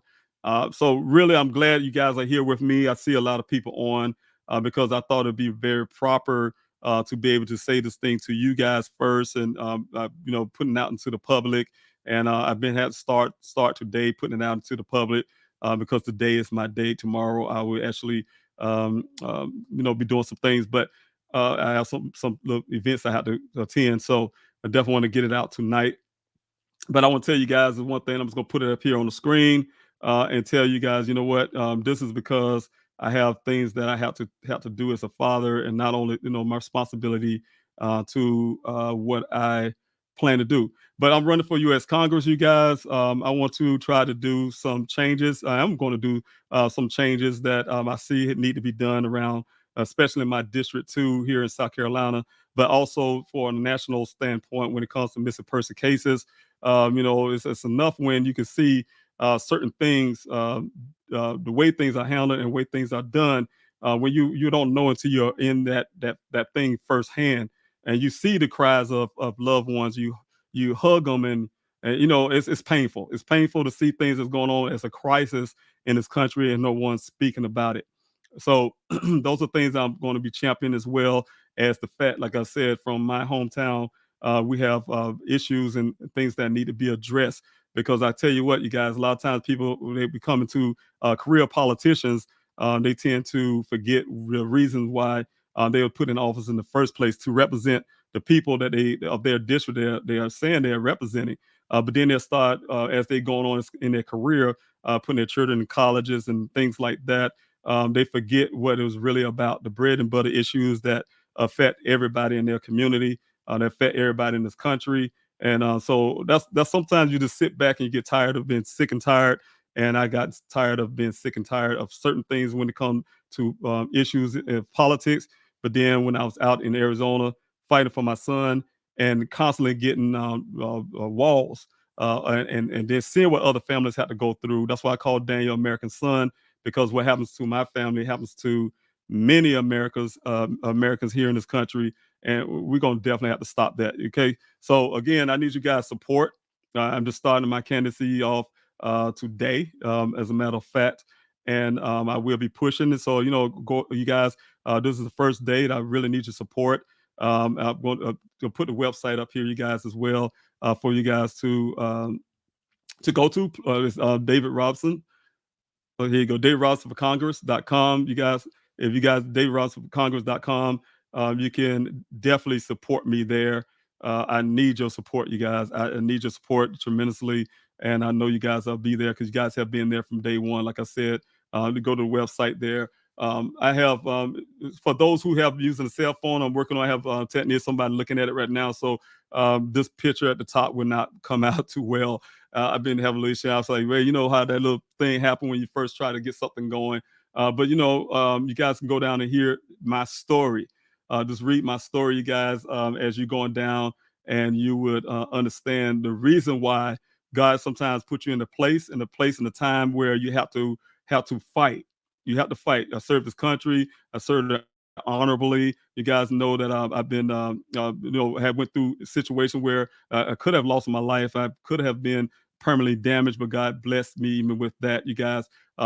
So really, I'm glad you guys are here with me. I see a lot of people on because I thought it'd be very proper to be able to say this thing to you guys first, and putting it out into the public. And I've been had to start today putting it out into the public. because today is my day. Tomorrow I will actually, be doing some things, but I have some little events I have to attend. So I definitely want to get it out tonight. But I want to tell you guys one thing. I'm just gonna put it up here on the screen and tell you guys, you know what? This is because I have things that I have to do as a father, and not only my responsibility to what I plan to do. But I'm running for U.S. Congress, you guys. I want to try to do some changes. I am going to do some changes that I see need to be done around, especially in my District 2 here in South Carolina, but also for a national standpoint when it comes to missing person cases. It's enough when you can see certain things, the way things are handled and the way things are done. When you don't know until you're in that thing firsthand, and you see the cries of loved ones, you hug them, and it's painful. It's painful to see things that's going on as a crisis in this country and no one's speaking about it. So those are things I'm going to be championing, as well as the fact, like I said, from my hometown, we have issues and things that need to be addressed. Because I tell you what, you guys, a lot of times people, when they become into career politicians, they tend to forget the reasons why they were put in office in the first place, to represent the people that they of their district they are saying they're representing. But then they'll start, as they go on in their career, putting their children in colleges and things like that. They forget what it was really about, the bread and butter issues that affect everybody in their community, that affect everybody in this country. And so that's sometimes you just sit back and you get tired of being sick and tired. And I got tired of being sick and tired of certain things when it comes to issues in politics. But then when I was out in Arizona fighting for my son and constantly getting walls, and then seeing what other families had to go through. That's why I call Daniel American Son, because what happens to my family happens to many Americans here in this country, and we're gonna definitely have to stop that. Okay, so again, I need you guys' support. I'm just starting my candidacy off today, as a matter of fact, and I will be pushing it. So go, you guys. This is the first date. I really need your support. I'm going to put the website up here, you guys, as well, for you guys to go to. It's David Robinson. Oh, here you go, DavidRobsonForCongress.com. You guys, if you guys, DavidRobsonForCongress.com, you can definitely support me there. I need your support, you guys. I need your support tremendously. And I know you guys will be there because you guys have been there from day one. Like I said, to go to the website there. I have, for those who have using a cell phone, I'm working on, I have technically somebody looking at it right now. So this picture at the top will not come out too well. I've been having a little issue. I was like, well, you know how that little thing happened when you first try to get something going. But you guys can go down and hear my story. Just read my story, you guys, as you're going down, and you would understand the reason why God sometimes put you in a time where you have to fight. You have to fight. I served this country. I served it honorably. You guys know that I've been, have went through a situation where I could have lost my life. I could have been permanently damaged, but God blessed me even with that. You guys,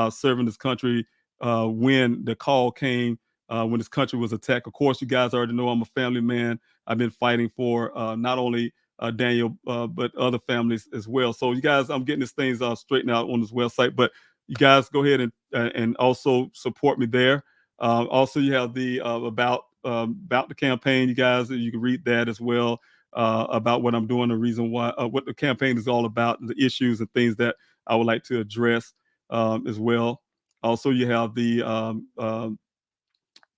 serving this country when the call came, when this country was attacked. Of course, you guys already know I'm a family man. I've been fighting for not only Daniel, but other families as well. So you guys, I'm getting these things straightened out on this website. But you guys go ahead and also support me there. Also, you have the about the campaign. You guys, you can read that as well, about what I'm doing, the reason why, what the campaign is all about, the issues and things that I would like to address, as well. Also, you have the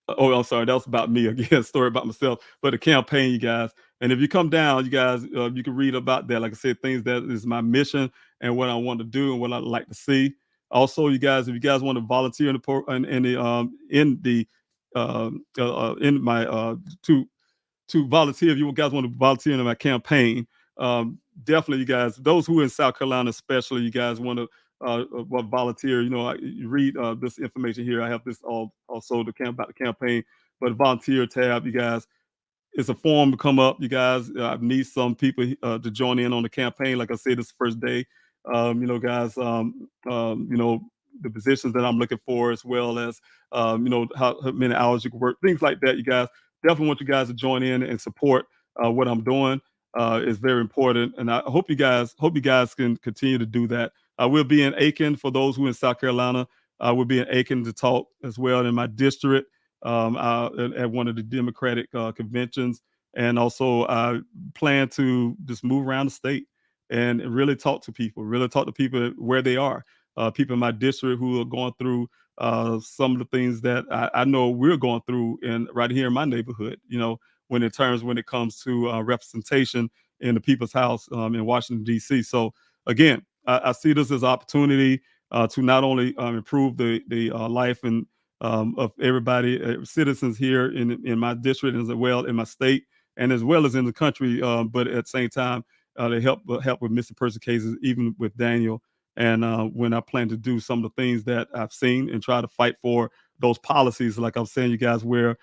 oh, I'm sorry, that was about me again. Story about myself, but the campaign, you guys. And if you come down, you guys, you can read about that. Like I said, things that is my mission and what I want to do and what I'd like to see. Also, you guys, if you guys want to volunteer in my to volunteer, if you guys want to volunteer in my campaign, definitely, you guys, those who are in South Carolina, especially, you guys want to volunteer. You read this information here. I have this also about the campaign, but volunteer tab, you guys. It's a form to come up, you guys. I need some people to join in on the campaign. Like I said, this first day. Guys. The positions that I'm looking for, as well as how many hours you can work, things like that. You guys, definitely want you guys to join in and support what I'm doing. is very important, and I hope you guys can continue to do that. I will be in Aiken for those who are in South Carolina. I will be in Aiken to talk as well in my district at one of the Democratic conventions, and also I plan to just move around the state and really talk to people where they are. People in my district who are going through some of the things that I know we're going through in right here in my neighborhood. When it comes to representation in the people's house in Washington D.C. So again, I see this as opportunity to not only improve the life and of everybody, citizens here in my district as well in my state and as well as in the country, but at the same time they help with missing person cases, even with Daniel. And when I plan to do some of the things that I've seen and try to fight for those policies, like I was saying, you guys, where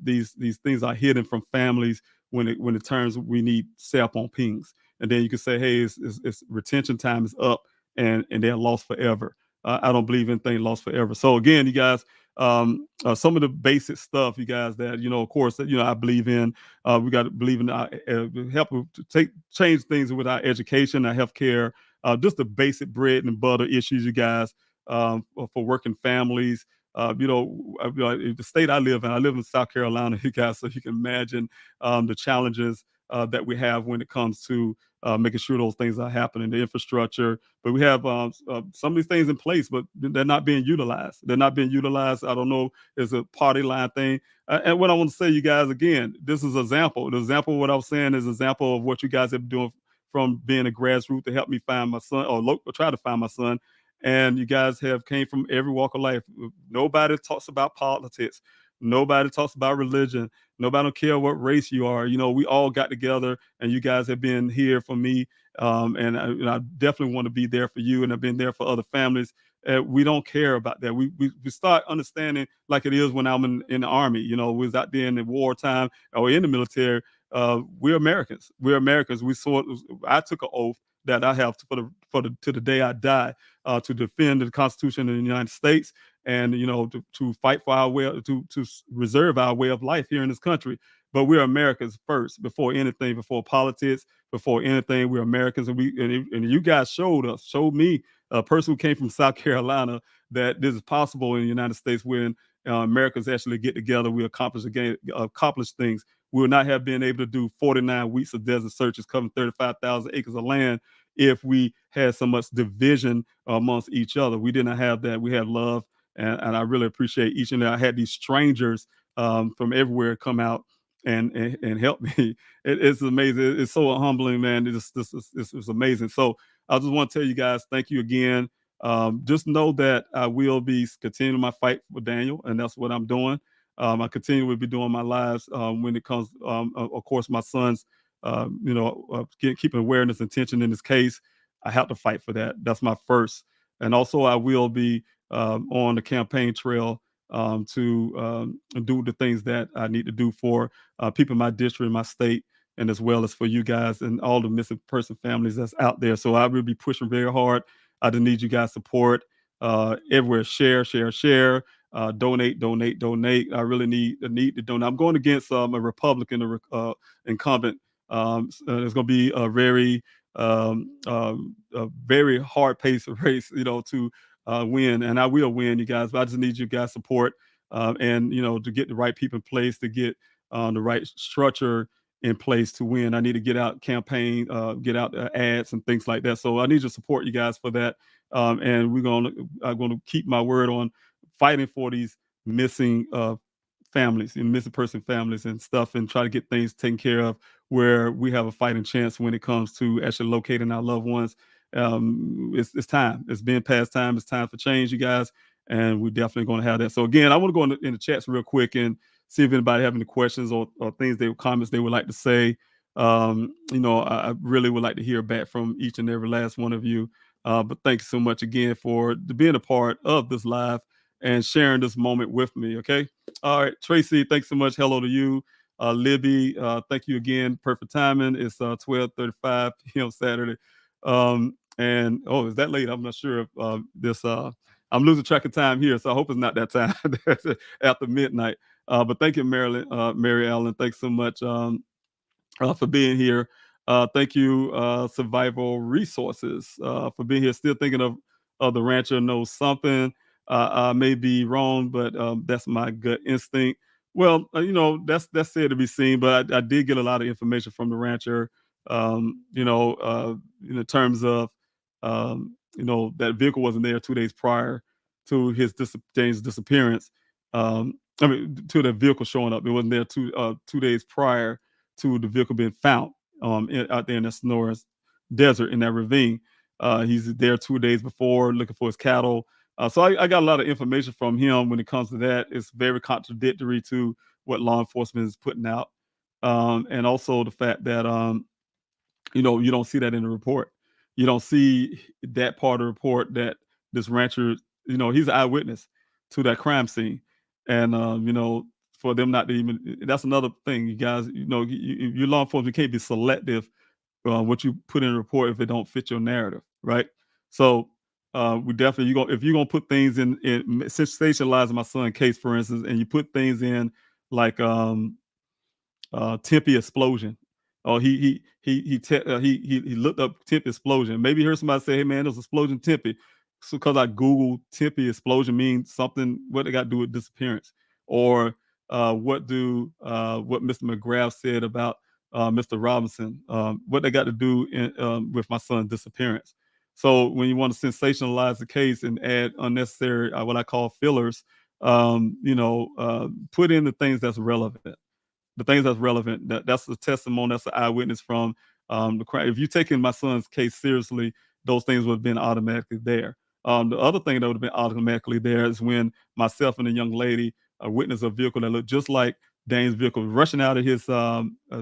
these things are hidden from families when it turns we need cell phone pings, and then you can say, hey, it's retention time is up, and they're lost forever. I don't believe anything lost forever. So again, you guys, some of the basic stuff, you guys, that of course, that I believe in. We got to believe in help to change things with our education, our healthcare, just the basic bread and butter issues, you guys, for working families. The state I live in South Carolina, you guys, so you can imagine the challenges that we have when it comes to making sure those things are happening, the infrastructure. But we have some of these things in place, but they're not being utilized. They're not being utilized. I don't know, it's a party line thing. And what I want to say, you guys, again, this is an example. The example of what I was saying is an example of what you guys have been doing from being a grassroots to help me find my son or try to find my son. And you guys have came from every walk of life. Nobody talks about politics. Nobody talks about religion. Nobody don't care what race you are. We all got together, and you guys have been here for me. And I definitely want to be there for you, and I've been there for other families. We don't care about that. We start understanding like it is when I'm in the army. We was out there in the wartime or in the military. We're Americans. We're Americans. I took an oath that I have to the day I die to defend the Constitution of the United States, and to fight for our way to reserve our way of life here in this country. But we're Americans first, before anything, before politics, before anything. We're Americans, and you guys showed me, a person who came from South Carolina, that this is possible in the United States when Americans actually get together. We accomplish things. We would not have been able to do 49 weeks of desert searches covering 35,000 acres of land if we had so much division amongst each other. We did not have that. We had love, and I really appreciate each and every. I had these strangers from everywhere come out and help me. It's amazing. It's so humbling, man. It's amazing. So I just want to tell you guys, thank you again. Just know that I will be continuing my fight for Daniel, and that's what I'm doing. I continue to be doing my lives when it comes, of course, my son's, keeping awareness and attention in this case. I have to fight for that. That's my first. And also, I will be on the campaign trail to do the things that I need to do for people in my district, in my state, and as well as for you guys and all the missing person families that's out there. So I will be pushing very hard. I just need you guys' support everywhere. Share. Donate. I really need to donate. I'm going against a Republican incumbent. It's going to be a very hard pace of race, to win, and I will win, you guys. But I just need you guys' support, and to get the right people in place, to get the right structure in place to win. I need to get out campaign, get out ads and things like that. So I need your support, you guys, for that. And I'm going to keep my word on fighting for these missing families and missing person families and stuff, and try to get things taken care of where we have a fighting chance when it comes to actually locating our loved ones. It's time. It's been past time. It's time for change, you guys, and we're definitely going to have that. So again, I want to go in the chats real quick and see if anybody have any questions or things comments they would like to say. I really would like to hear back from each and every last one of you. But thanks so much again for being a part of this live and sharing this moment with me. Okay. All right, Tracy, thanks so much. Hello to you. Libby, thank you again. Perfect timing. It's 12:35 p.m. Saturday. And is that late? I'm not sure if I'm losing track of time here, so I hope it's not that time after midnight. But thank you, Mary Ellen. Thanks so much for being here. Thank you, Survival Resources, for being here. Still thinking of the rancher knows something. I may be wrong, but that's my gut instinct. Well, that's said to be seen, but I did get a lot of information from the rancher. In terms of that vehicle wasn't there 2 days prior to his James' disappearance. I mean, to the vehicle showing up, it wasn't there 2 days prior to the vehicle being found out there in the Sonoran Desert in that ravine. He's there 2 days before looking for his cattle. So I got a lot of information from him when it comes to that. It's very contradictory to what law enforcement is putting out. And also the fact that, you don't see that in the report. You don't see that part of the report that this rancher, he's an eyewitness to that crime scene. And, for them not to even, that's another thing, you guys, you law enforcement can't be selective what you put in a report if it don't fit your narrative, right? So we definitely if you're gonna put things in sensationalizing my son's case, for instance, and you put things in like Tempe explosion. Oh, he looked up Tempe explosion. Maybe he heard somebody say, "Hey man, there's an explosion in Tempe." So because I googled Tempe explosion means something. What they got to do with disappearance, or what Mr. McGrath said about Mr. Robinson? What they got to do with my son's disappearance? So when you want to sensationalize the case and add unnecessary, what I call fillers, put in the things that's relevant, that's the testimony, that's the eyewitness from the crime. If you taking my son's case seriously, those things would have been automatically there. The other thing that would have been automatically there is when myself and a young lady witnessed a vehicle that looked just like Dane's vehicle rushing out of his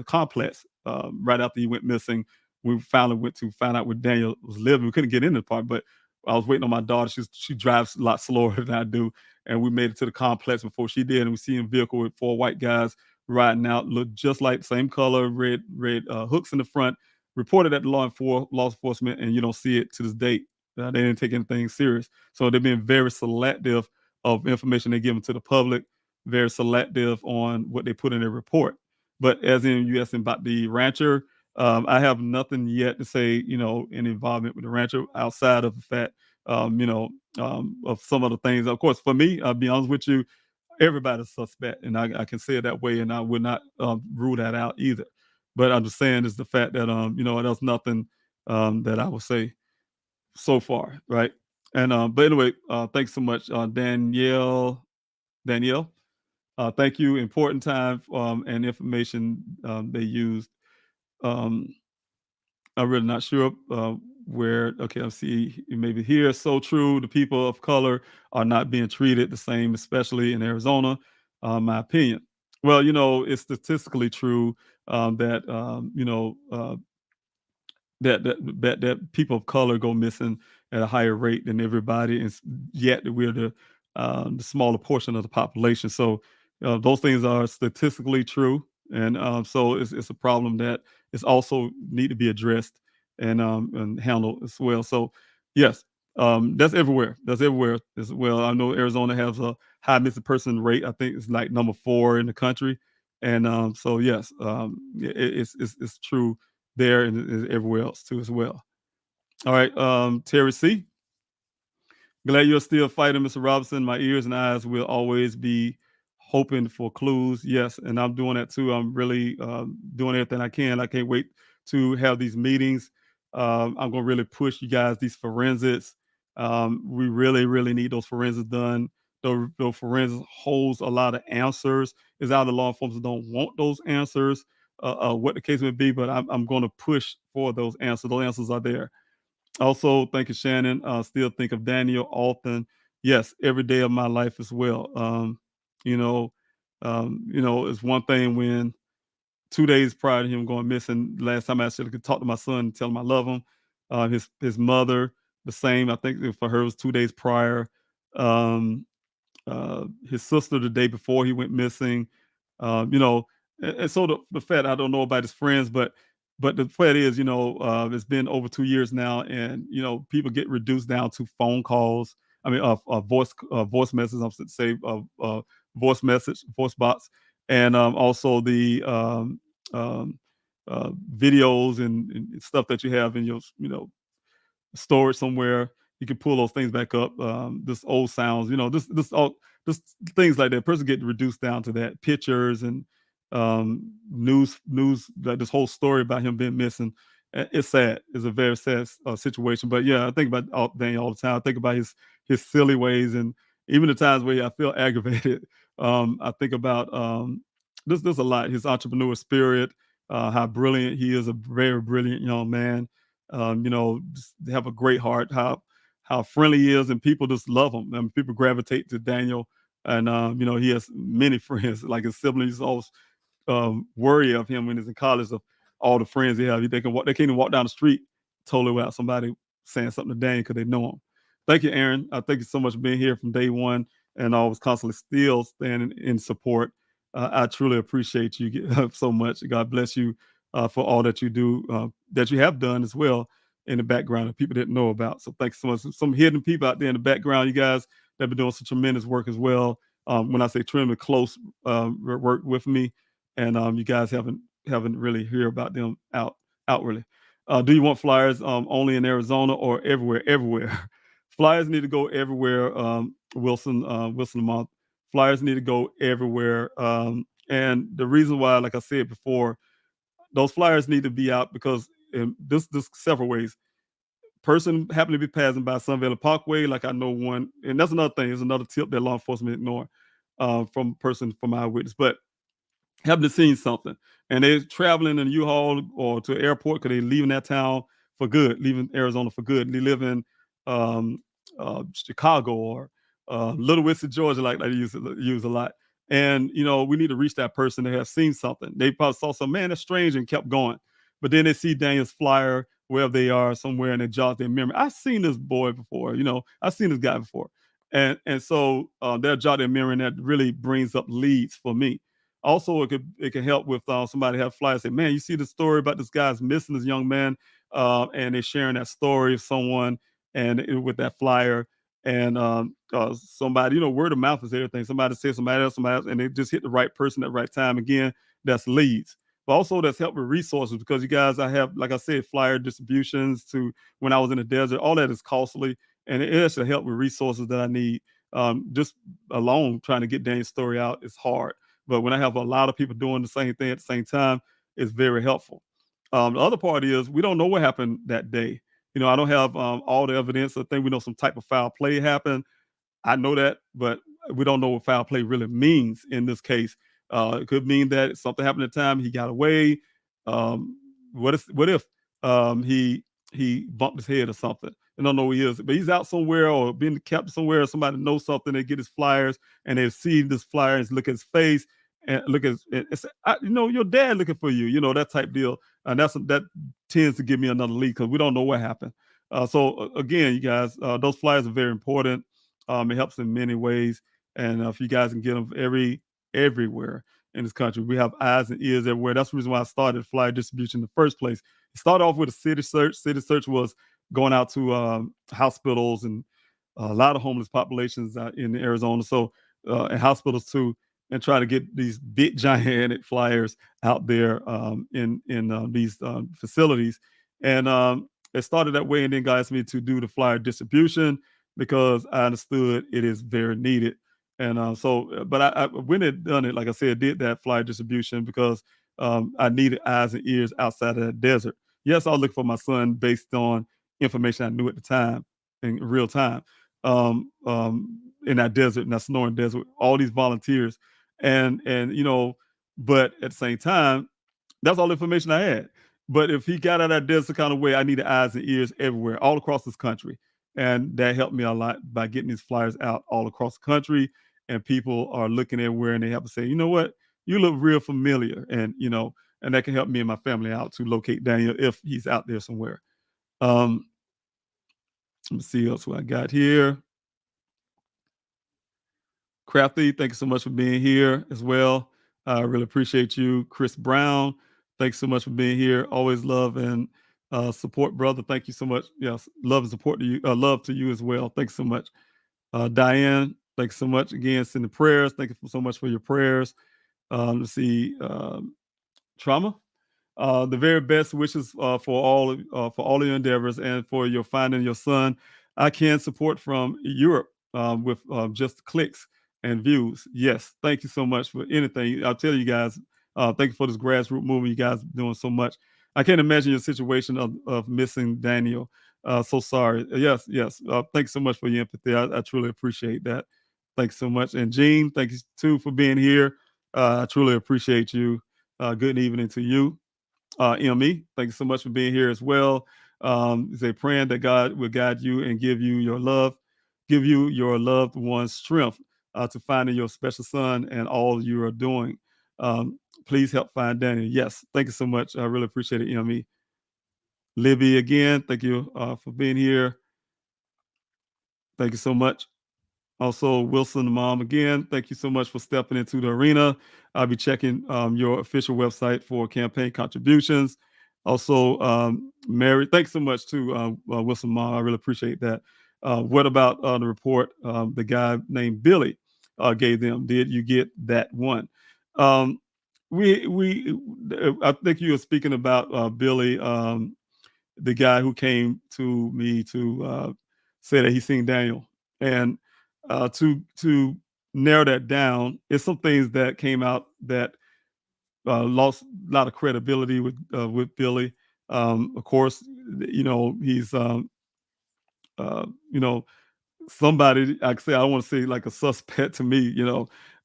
complex right after he went missing. We finally went to find out where Daniel was living. We couldn't get in the park, but I was waiting on my daughter. She drives a lot slower than I do, and we made it to the complex before she did. And we see a vehicle with 4 white guys riding out, looked just like the same color, red hooks in the front. Reported at the law enforcement, and you don't see it to this date. They didn't take anything serious, so they've been very selective of information they give to the public, very selective on what they put in their report. But as in you asking about the rancher, I have nothing yet to say, in involvement with the rancher outside of the fact, of some of the things. Of course, for me, I'll be honest with you, everybody's suspect, and I can say it that way, and I would not rule that out either. But I'm just saying is the fact that there's nothing that I would say so far, right? And but anyway, thanks so much, Danielle. Thank you. Important time and information they used. Um, I'm really not sure where. Okay, I see maybe here. So true. The people of color are not being treated the same, especially in Arizona. My opinion. Well, it's statistically true that that people of color go missing at a higher rate than everybody, and yet we're the smaller portion of the population. So those things are statistically true, and so it's a problem that is also need to be addressed and handled as well. So yes, that's everywhere. That's everywhere as well. I know Arizona has a high missing person rate. I think it's like number 4 in the country, and so yes, it's true there and everywhere else too as well. All right, Terry C. Glad you're still fighting, Mr. Robinson. My ears and eyes will always be hoping for clues. Yes, and I'm doing that too. I'm really doing everything I can. I can't wait to have these meetings. I'm going to really push you guys these forensics. We really, really need those forensics done. Those forensics holds a lot of answers. It's either law enforcement don't want those answers, what the case may be, but I'm going to push for those answers. Those answers are there. Also, thank you, Shannon. Still think of Daniel often. Yes, every day of my life as well. You know, it's one thing when 2 days prior to him going missing, last time I actually could talk to my son and tell him I love him. His mother, the same. I think for her it was 2 days prior. Um, his sister the day before he went missing. You know, and so the fact I don't know about his friends, but the fact is, it's been over 2 years now, and people get reduced down to phone calls. I mean, voice messages. I should say, voice box, and also the videos and stuff that you have in your, storage somewhere. You can pull those things back up. This old sounds, this things like that. Person get reduced down to that. Pictures and news, like this whole story about him being missing. It's sad. It's a very sad situation. But yeah, I think about Daniel all the time. I think about his silly ways, and even the times where I feel aggravated. I think about there's a lot. His entrepreneur spirit, how brilliant he is, a very brilliant young man. Just have a great heart. How friendly he is, and people just love him. I mean, people gravitate to Daniel, and he has many friends. Like his siblings always worry of him when he's in college, of all the friends they have. They can walk, they can't even walk down the street totally without somebody saying something to Daniel because they know him. Thank you, Aaron. Thank you so much for being here from day one, and always constantly still standing in support. I truly appreciate you so much. God bless you for all that you do, that you have done as well in the background that people didn't know about. So thanks so much. Some hidden people out there in the background, you guys that have been doing some tremendous work as well. When I say tremendous close work with me, and you guys haven't really hear about them outwardly. Do you want flyers only in Arizona or everywhere? Everywhere. Flyers need to go everywhere. Wilson Lamont. Flyers need to go everywhere. And the reason why, like I said before, those flyers need to be out because this several ways. Person happen to be passing by Sun Valley Parkway, like I know one, and that's another thing. It's another tip that law enforcement ignore from person from eyewitness. But happen to seen something, and they're traveling in a U-Haul or to an airport because they're leaving that town for good, leaving Arizona for good. They live in Chicago or Little Whiskey, Georgia, like they use a lot. And we need to reach that person that has seen something. They probably saw some, man, that's strange, and kept going. But then they see Daniel's flyer wherever they are somewhere, and it jogs their memory. I've seen this boy before. I've seen this guy before, and so they'll jot their memory, and that really brings up leads for me. Also, it can help with somebody have flyers say, man, you see the story about this guy's missing this young man, and they're sharing that story of someone with that flyer, and somebody, word of mouth is everything. Somebody says somebody else, and they just hit the right person at the right time. Again, that's leads. But also that's help with resources because you guys, I have, like I said, flyer distributions to when I was in the desert. All that is costly, and it actually help with resources that I need. Just alone trying to get Daniel's story out is hard. But when I have a lot of people doing the same thing at the same time, it's very helpful. The other part is we don't know what happened that day. I don't have all the evidence. I think we know some type of foul play happened. I know that, but we don't know what foul play really means in this case. It could mean that something happened at the time, he got away. Um, what if he bumped his head or something? I don't know where he is, but he's out somewhere or being kept somewhere. Somebody knows something. They get his flyers and they see this flyer and look at his face and look at and say, your dad looking for you. That type deal, and that tends to give me another lead because we don't know what happened. So again, you guys, those flyers are very important. It helps in many ways, and if you guys can get them everywhere in this country, we have eyes and ears everywhere. That's the reason why I started flyer distribution in the first place. It started off with a city search. City search was going out to hospitals and a lot of homeless populations out in Arizona, so and hospitals too, and try to get these big gigantic flyers out there in these facilities. And it started that way, and then got me to do the flyer distribution because I understood it is very needed. And but I when it done it, like I said, did that flyer distribution because I needed eyes and ears outside of that desert. Yes, I'll look for my son based on information I knew at the time in real time. In that desert, in that snoring desert, all these volunteers, and but at the same time, that's all the information I had. But if he got out of that desert kind of way, I needed eyes and ears everywhere, all across this country. And that helped me a lot by getting these flyers out all across the country. And people are looking everywhere and they have to say, you know what, you look real familiar. And that can help me and my family out to locate Daniel if he's out there somewhere. Um, let me see else what I got here. Crafty, thank you so much for being here as well. I really appreciate you. Chris Brown, thanks so much for being here. Always love and support, brother. Thank you so much. Yes, love and support to you. Love to you as well. Thanks so much. Diane, thanks so much again. Sending prayers. Thank you so much for your prayers. Let's see. Trauma. The very best wishes for all of your endeavors and for your finding your son. I can support from Europe with just clicks and views. Yes, thank you so much for anything. I'll tell you guys. Thank you for this grassroots movement. You guys doing so much. I can't imagine your situation of missing Daniel. So sorry. Yes, yes. Thanks so much for your empathy. I truly appreciate that. Thanks so much. And Gene, thank you too for being here. I truly appreciate you. Good evening to you. ME, thank you so much for being here as well. Say praying that God will guide you and give you your loved one's strength to finding your special son and all you are doing. Please help find Daniel. Yes, thank you so much. I really appreciate it, ME. Libby, again, thank you for being here. Thank you so much. Also, Wilson, mom, again, thank you so much for stepping into the arena. I'll be checking your official website for campaign contributions. Also, Mary, thanks so much to Wilson, mom. I really appreciate that. What about the report the guy named Billy gave them? Did you get that one? Um, I think you were speaking about Billy, the guy who came to me to say that he's seen Daniel, and to narrow that down, it's some things that came out that lost a lot of credibility with Billy. Of course, he's you know somebody I say I don't want to say like a suspect to me.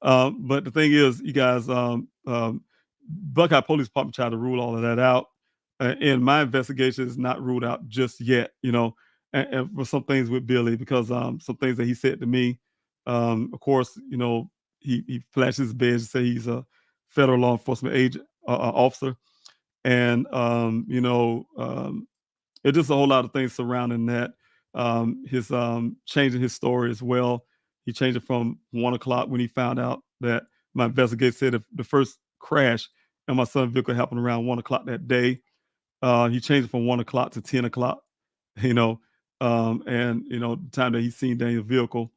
But the thing is, you guys, Buckeye Police Department tried to rule all of that out, and my investigation is not ruled out just yet. And for some things with Billy, because some things that he said to me, of course, he flashed his badge and say he's a federal law enforcement agent officer, and it's just a whole lot of things surrounding that. His changing his story as well. He changed it from 1 o'clock when he found out that my investigator said the first crash and my son's vehicle happened around 1 o'clock that day. He changed it from 1 o'clock to 10 o'clock. You know, and the time that he seen Daniel's vehicle.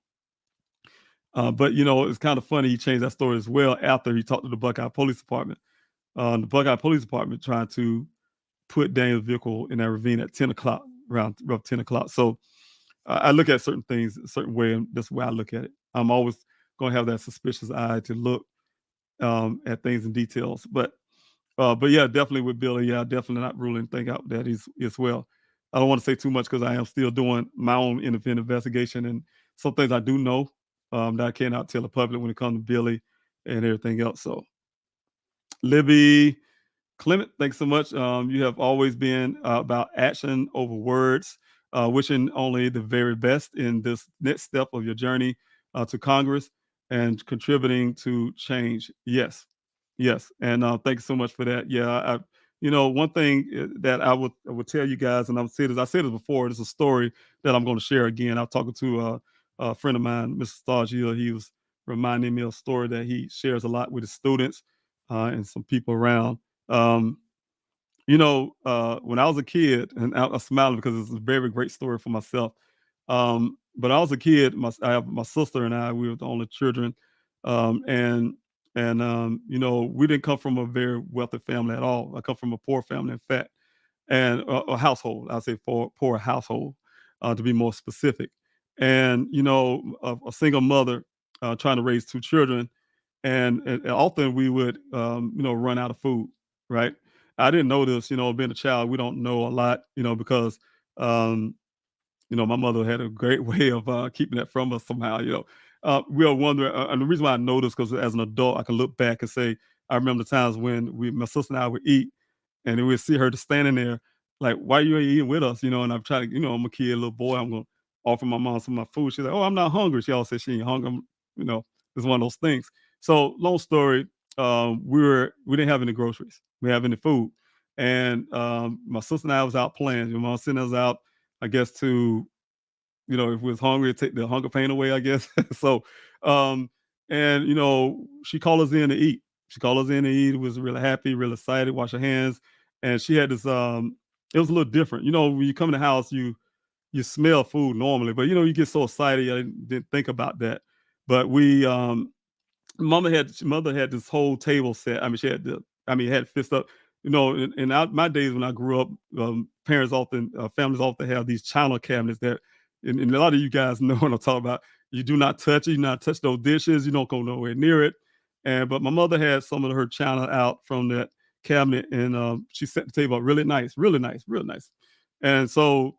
But it's kind of funny. He changed that story as well after he talked to the Buckeye Police Department. The Buckeye Police Department trying to put Daniel's vehicle in that ravine at 10 o'clock, around 10 o'clock. So I look at certain things a certain way, and that's the way I look at it. I'm always going to have that suspicious eye to look at things in details. But yeah, definitely with Billy, yeah, definitely not ruling anything out that he's as well. I don't want to say too much because I am still doing my own independent investigation, and some things I do know that I cannot tell the public when it comes to Billy and everything else. So, Libby, Clement, thanks so much. You have always been about action over words, wishing only the very best in this next step of your journey to Congress and contributing to change. Yes, yes, and thank you so much for that. Yeah, one thing that I would tell you guys, and I said this before. It's a story that I'm going to share again. I'm talking to a friend of mine, Mr. Stargill. He was reminding me of a story that he shares a lot with his students and some people around. Um, when I was a kid, and I'm smiling because it's a very great story for myself. But I was a kid. I have my sister and I. We were the only children, and we didn't come from a very wealthy family at all. I come from a poor family, in fact, and a household. I say poor household, to be more specific. And a single mother trying to raise two children, and often we would run out of food, right? I didn't know this, being a child, we don't know a lot, because um, my mother had a great way of keeping that from us somehow. We are wondering, and the reason why I know this because as an adult, I can look back and say I remember the times when my sister and I would eat, and then we'd see her just standing there, like, "Why you ain't eating with us?" And I'm trying to, I'm a kid, little boy, I'm gonna offer my mom some of my food. She's like, "Oh, I'm not hungry." She always says she ain't hungry. It's one of those things. So, long story, we didn't have any groceries, we didn't have any food, and my sister and I was out playing. My mom sent us out, I guess, to if we was hungry, take the hunger pain away, I guess. So, um, and she called us in to eat. She called us in to eat. Was really happy, really excited. Wash her hands, and she had this. It was a little different. When you come in the house, you smell food normally, but you get so excited. I didn't think about that. But we mother had this whole table set. I mean, she had had it fixed up. my days when I grew up, families often have these china cabinets that, and a lot of you guys know what I'm talking about. You do not touch it. You not touch those dishes. You don't go nowhere near it. But my mother had some of her china out from that cabinet, and she set the table up really nice, really nice, real nice. And so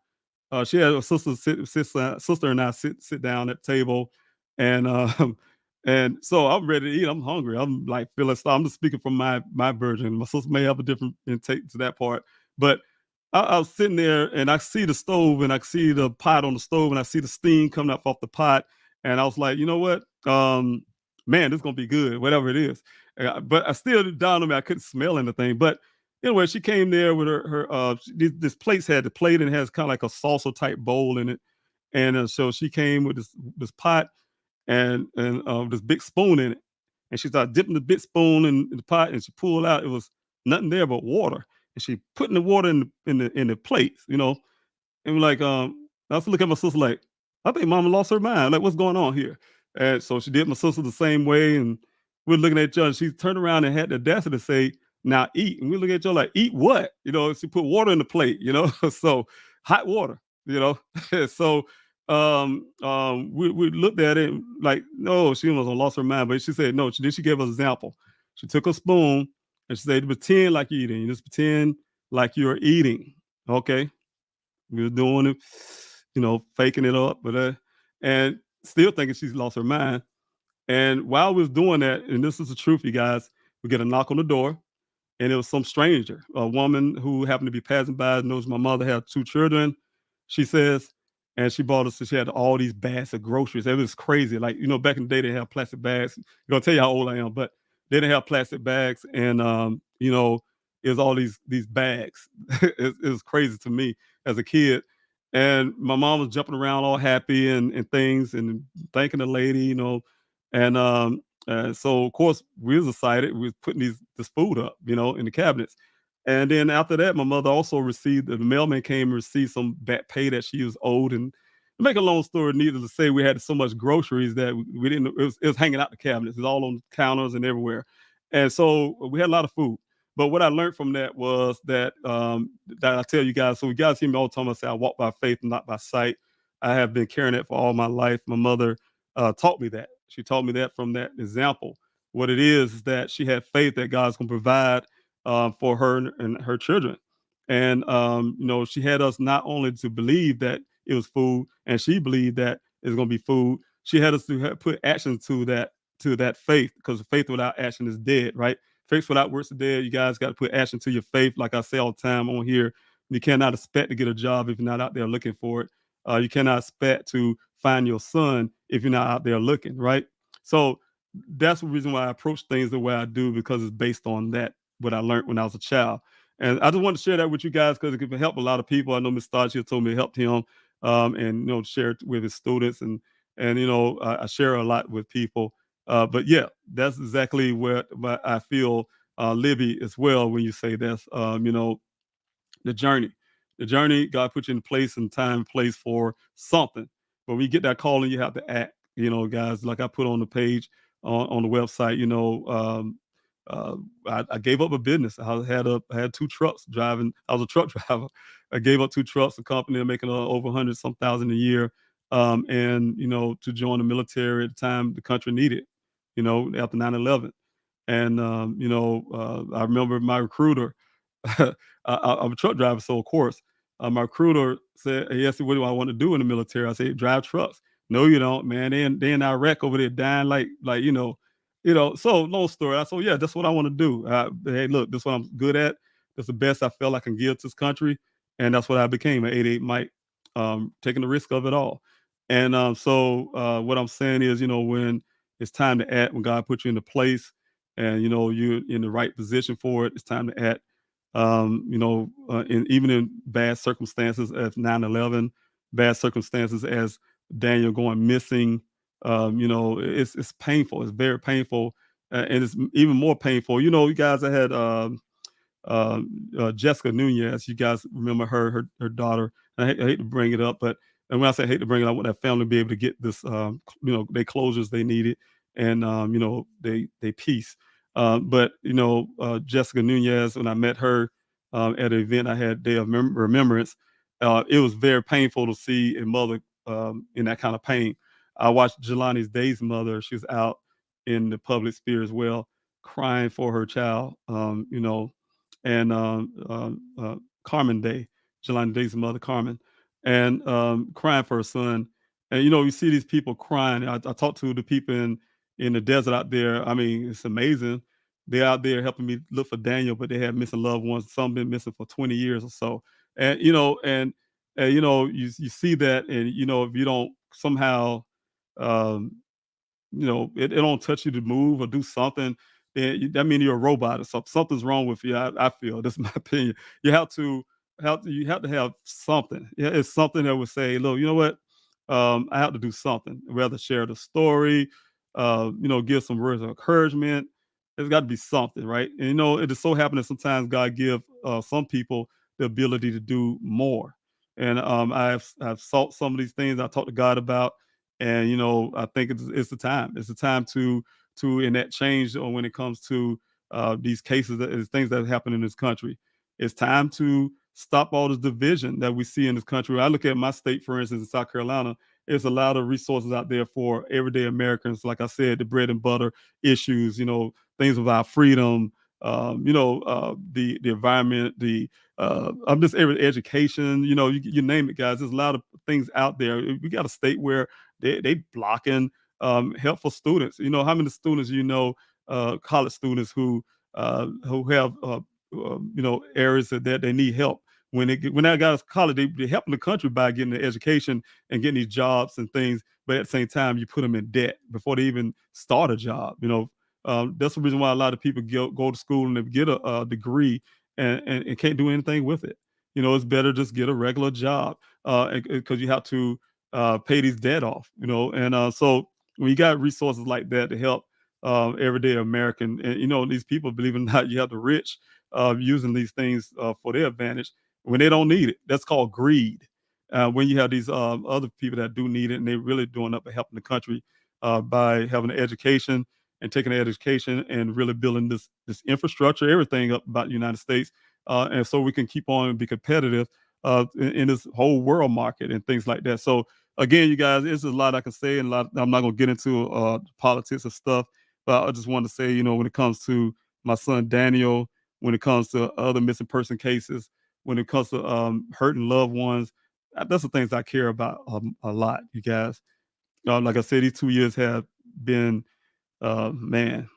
she had a sister and I sit down at the table, and and so I'm ready to eat. I'm hungry. I'm like feeling stuff. I'm just speaking from my version. My sister may have a different intake to that part, but I was sitting there and I see the stove and I see the pot on the stove and I see the steam coming up off the pot, and I was like, you know what, man, this is gonna be good, whatever it is. But I still down on me. I couldn't smell anything, but anyway, she came there with this place had the plate and it has kind of like a salsa type bowl in it, and so she came with this pot and this big spoon in it, and she started dipping the big spoon in the pot, and she pulled out. It was nothing there but water, and she putting the water in the plate, and we're like, I was looking at my sister like, I think mama lost her mind. Like, what's going on here? And so she did my sister the same way. And we're looking at each other. She turned around and had the audacity to say, now eat. And we look at each other like, eat what? She put water in the plate, so hot water, you know. So we looked at it like, no, she almost lost her mind. But she said, no, she gave us an example. She took a spoon and she said, pretend like you're eating. You just pretend like you're eating. Okay. We were doing it, faking it up, and still thinking she's lost her mind. And while we was doing that, and this is the truth, you guys, we get a knock on the door, and it was some stranger, a woman who happened to be passing by, knows my mother had 2 children, she says, and she bought us, she had all these bags of groceries. It was crazy. Like, back in the day, they had plastic bags. I'm gonna tell you how old I am, but they didn't have plastic bags, and it was all these bags. It was crazy to me as a kid. And my mom was jumping around all happy and things and thanking the lady, and so of course we was excited. We was putting this food up, in the cabinets. And then after that, my mother also received the mailman came and received some back pay that she was owed. And to make a long story needless to say, we had so much groceries that we didn't. It was hanging out the cabinets. It was all on counters and everywhere. And so we had a lot of food. But what I learned from that was that I tell you guys. So you guys hear me all the time. I say I walk by faith and not by sight. I have been carrying that for all my life. My mother taught me that. She taught me that from that example. What it is that she had faith that God's going to provide for her and her children. And she had us not only to believe that it was food, and she believed that it's going to be food. She had us to put action to that faith, because faith without action is dead, right? Faith without works is dead. You guys got to put action to your faith. Like I say all the time on here, you cannot expect to get a job if you're not out there looking for it. You cannot expect to find your son if you're not out there looking, right? So that's the reason why I approach things the way I do, because it's based on that, what I learned when I was a child. And I just want to share that with you guys because it can help a lot of people. I know Mr. Starchi told me it helped him, and share it with his students, and I share a lot with people. But yeah, that's exactly what I feel, Libby, as well, when you say that's the journey. The journey, God put you in place and time and place for something. But when you get that calling, you have to act, guys, like I put on the page on the website, I gave up a business. I had 2 trucks driving. I was a truck driver. I gave up 2 trucks, a company making over 100 some thousand a year. And to join the military at the time the country needed, after 9/11. And I remember my recruiter. I'm a truck driver, so of course, my recruiter said, he asked me, "What do I want to do in the military?" I said, "Drive trucks." No, you don't, man. They in Iraq over there dying like So long story. I said, "Yeah, that's what I want to do." Hey, look, this is what I'm good at. That's the best I felt I can give to this country, and that's what I became, an 88 Mike, taking the risk of it all. And so what I'm saying is, when it's time to act, when God puts you in the place, and you're in the right position for it, it's time to act. Even in bad circumstances as 9/11, bad circumstances as Daniel going missing, it's painful. It's very painful, and it's even more painful. You guys, I had Jessica Nunez. You guys remember her daughter. I hate to bring it up, but and when I say hate to bring it up, I want that family to be able to get this, they closures they needed, and they peace. But Jessica Nunez, when I met her at an event I had, Day of Remembrance, it was very painful to see a mother in that kind of pain. I watched Jelani's Day's mother. She was out in the public sphere as well, crying for her child. And Carmen Day, Jelani Day's mother, Carmen, and crying for her son. And you see these people crying. I talked to the people in the desert out there. I mean, it's amazing. They're out there helping me look for Daniel, but they have missing loved ones. Some been missing for 20 years or so. And you see that, and if you don't somehow um, it don't touch you to move or do something, then that means you're a robot or something. Something's wrong with you. I feel this is my opinion. You have to have something. Yeah, it's something that would say, look, you know what? I have to do something. Rather share the story, give some words of encouragement. There's got to be something, right? And it just so happens that sometimes God give some people the ability to do more. And I've sought some of these things I talked to God about, and I think it's the time. It's the time to in that change, or when it comes to these cases, things that happen in this country. It's time to stop all this division that we see in this country. When I look at my state, for instance, in South Carolina, there's a lot of resources out there for everyday Americans. Like I said, the bread and butter issues, things about freedom, the environment, I'm just every education, you name it, guys. There's a lot of things out there. We got a state where they blocking helpful students. How many students college students who have areas that they need help. When they got to college, they're helping the country by getting the education and getting these jobs and things. But at the same time, you put them in debt before they even start a job. That's the reason why a lot of people go to school and they get a degree and can't do anything with it. It's better just get a regular job because you have to pay these debt off. And so when you got resources like that to help everyday American, and these people, believe it or not, you have the rich using these things for their advantage when they don't need it. That's called greed. When you have these other people that do need it, and they're really doing up and helping the country by having an education and taking the education and really building this infrastructure, everything up about the United States, and so we can keep on and be competitive in this whole world market and things like that. So again, you guys, there's a lot I can say, and a lot I'm not going to get into politics and stuff, but I just want to say, when it comes to my son Daniel, when it comes to other missing person cases, when it comes to hurting loved ones, that's the things I care about a lot, you guys. Like I said, these 2 years have been, man,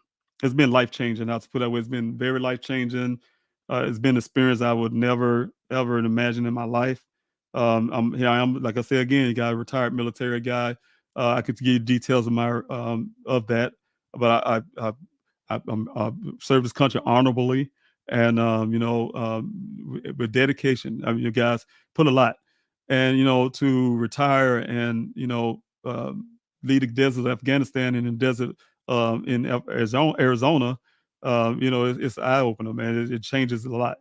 it's been life changing. I'll put it that way. It's been very life changing. It's been an experience I would never ever imagine in my life. Here I am, like I said again, you got a retired military guy. I could give you details of my of that, but I served this country honorably, and with dedication. I mean, you guys put a lot, and to retire and lead the desert of Afghanistan and the desert in Arizona, it's eye opener, man. It changes a lot,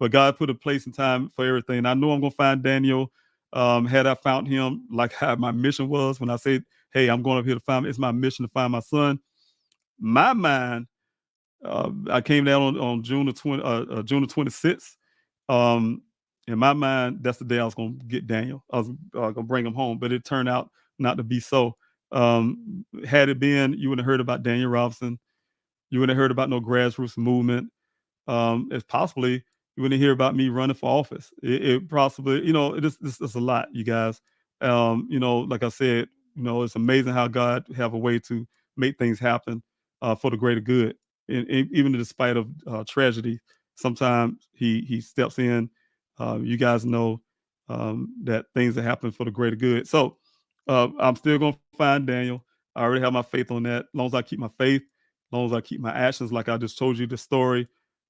But God put a place and time for everything. I know I'm gonna find Daniel. Had I found him, like how my mission was when I said, "Hey, I'm going up here to find," it's my mission to find my son. My mind, I came down on June the 26th. Um, in my mind, that's the day I was going to get Daniel. I was going to bring him home, but it turned out not to be so. Had it been, you wouldn't have heard about Daniel Robinson. You wouldn't have heard about no grassroots movement. It's possibly you wouldn't hear about me running for office. It possibly, it's a lot, you guys. Like I said, it's amazing how God have a way to make things happen for the greater good, and even despite of tragedy. Sometimes He steps in. You guys know that things that happen for the greater good. So I'm still gonna find Daniel. I already have my faith on that. As long as I keep my faith, as long as I keep my actions, like I just told you the story,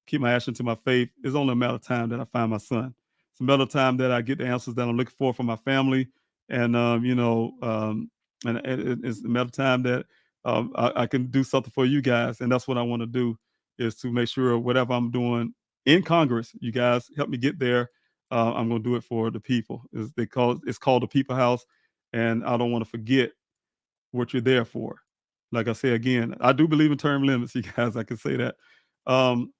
keep my action to my faith, it's only a matter of time that I find my son. It's a matter of time that I get the answers that I'm looking for from my family. And, it's a matter of time that I can do something for you guys. And that's what I want to do, is to make sure whatever I'm doing in Congress, you guys help me get there. I'm going to do it for the people. It's called the People House. And I don't want to forget what you're there for. like I say again, I do believe in term limits, you guys. I can say that, um,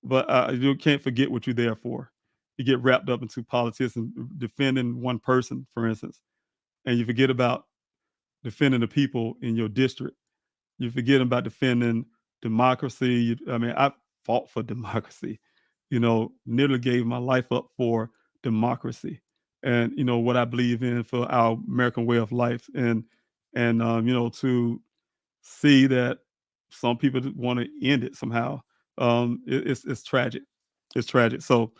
but you can't forget what you're there for. You get wrapped up into politics and defending one person, for instance, and you forget about defending the people in your district. You forget about defending democracy. I mean, I fought for democracy. Nearly gave my life up for democracy, and what I believe in for our American way of life, and to see that some people want to end it somehow. It's tragic. It's tragic. So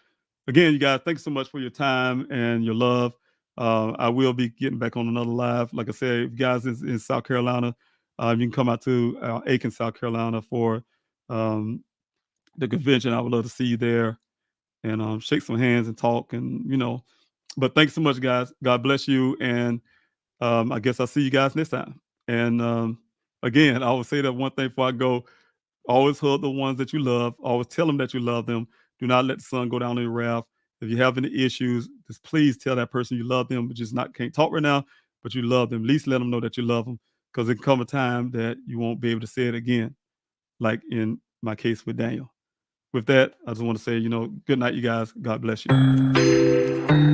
again, you guys, thanks so much for your time and your love. I will be getting back on another live. Like I said, if you guys in South Carolina, you can come out to Aiken, South Carolina for um, the convention. I would love to see you there and shake some hands and talk. And. But thanks so much, guys. God bless you. And I guess I'll see you guys next time. And again, I will say that one thing before I go: always hug the ones that you love. Always tell them that you love them. Do not let the sun go down on your wrath. If you have any issues, just please tell that person you love them, but just not can't talk right now, but you love them. At least let them know that you love them, because it can come a time that you won't be able to say it again, like in my case with Daniel. With that, I just want to say, good night, you guys. God bless you.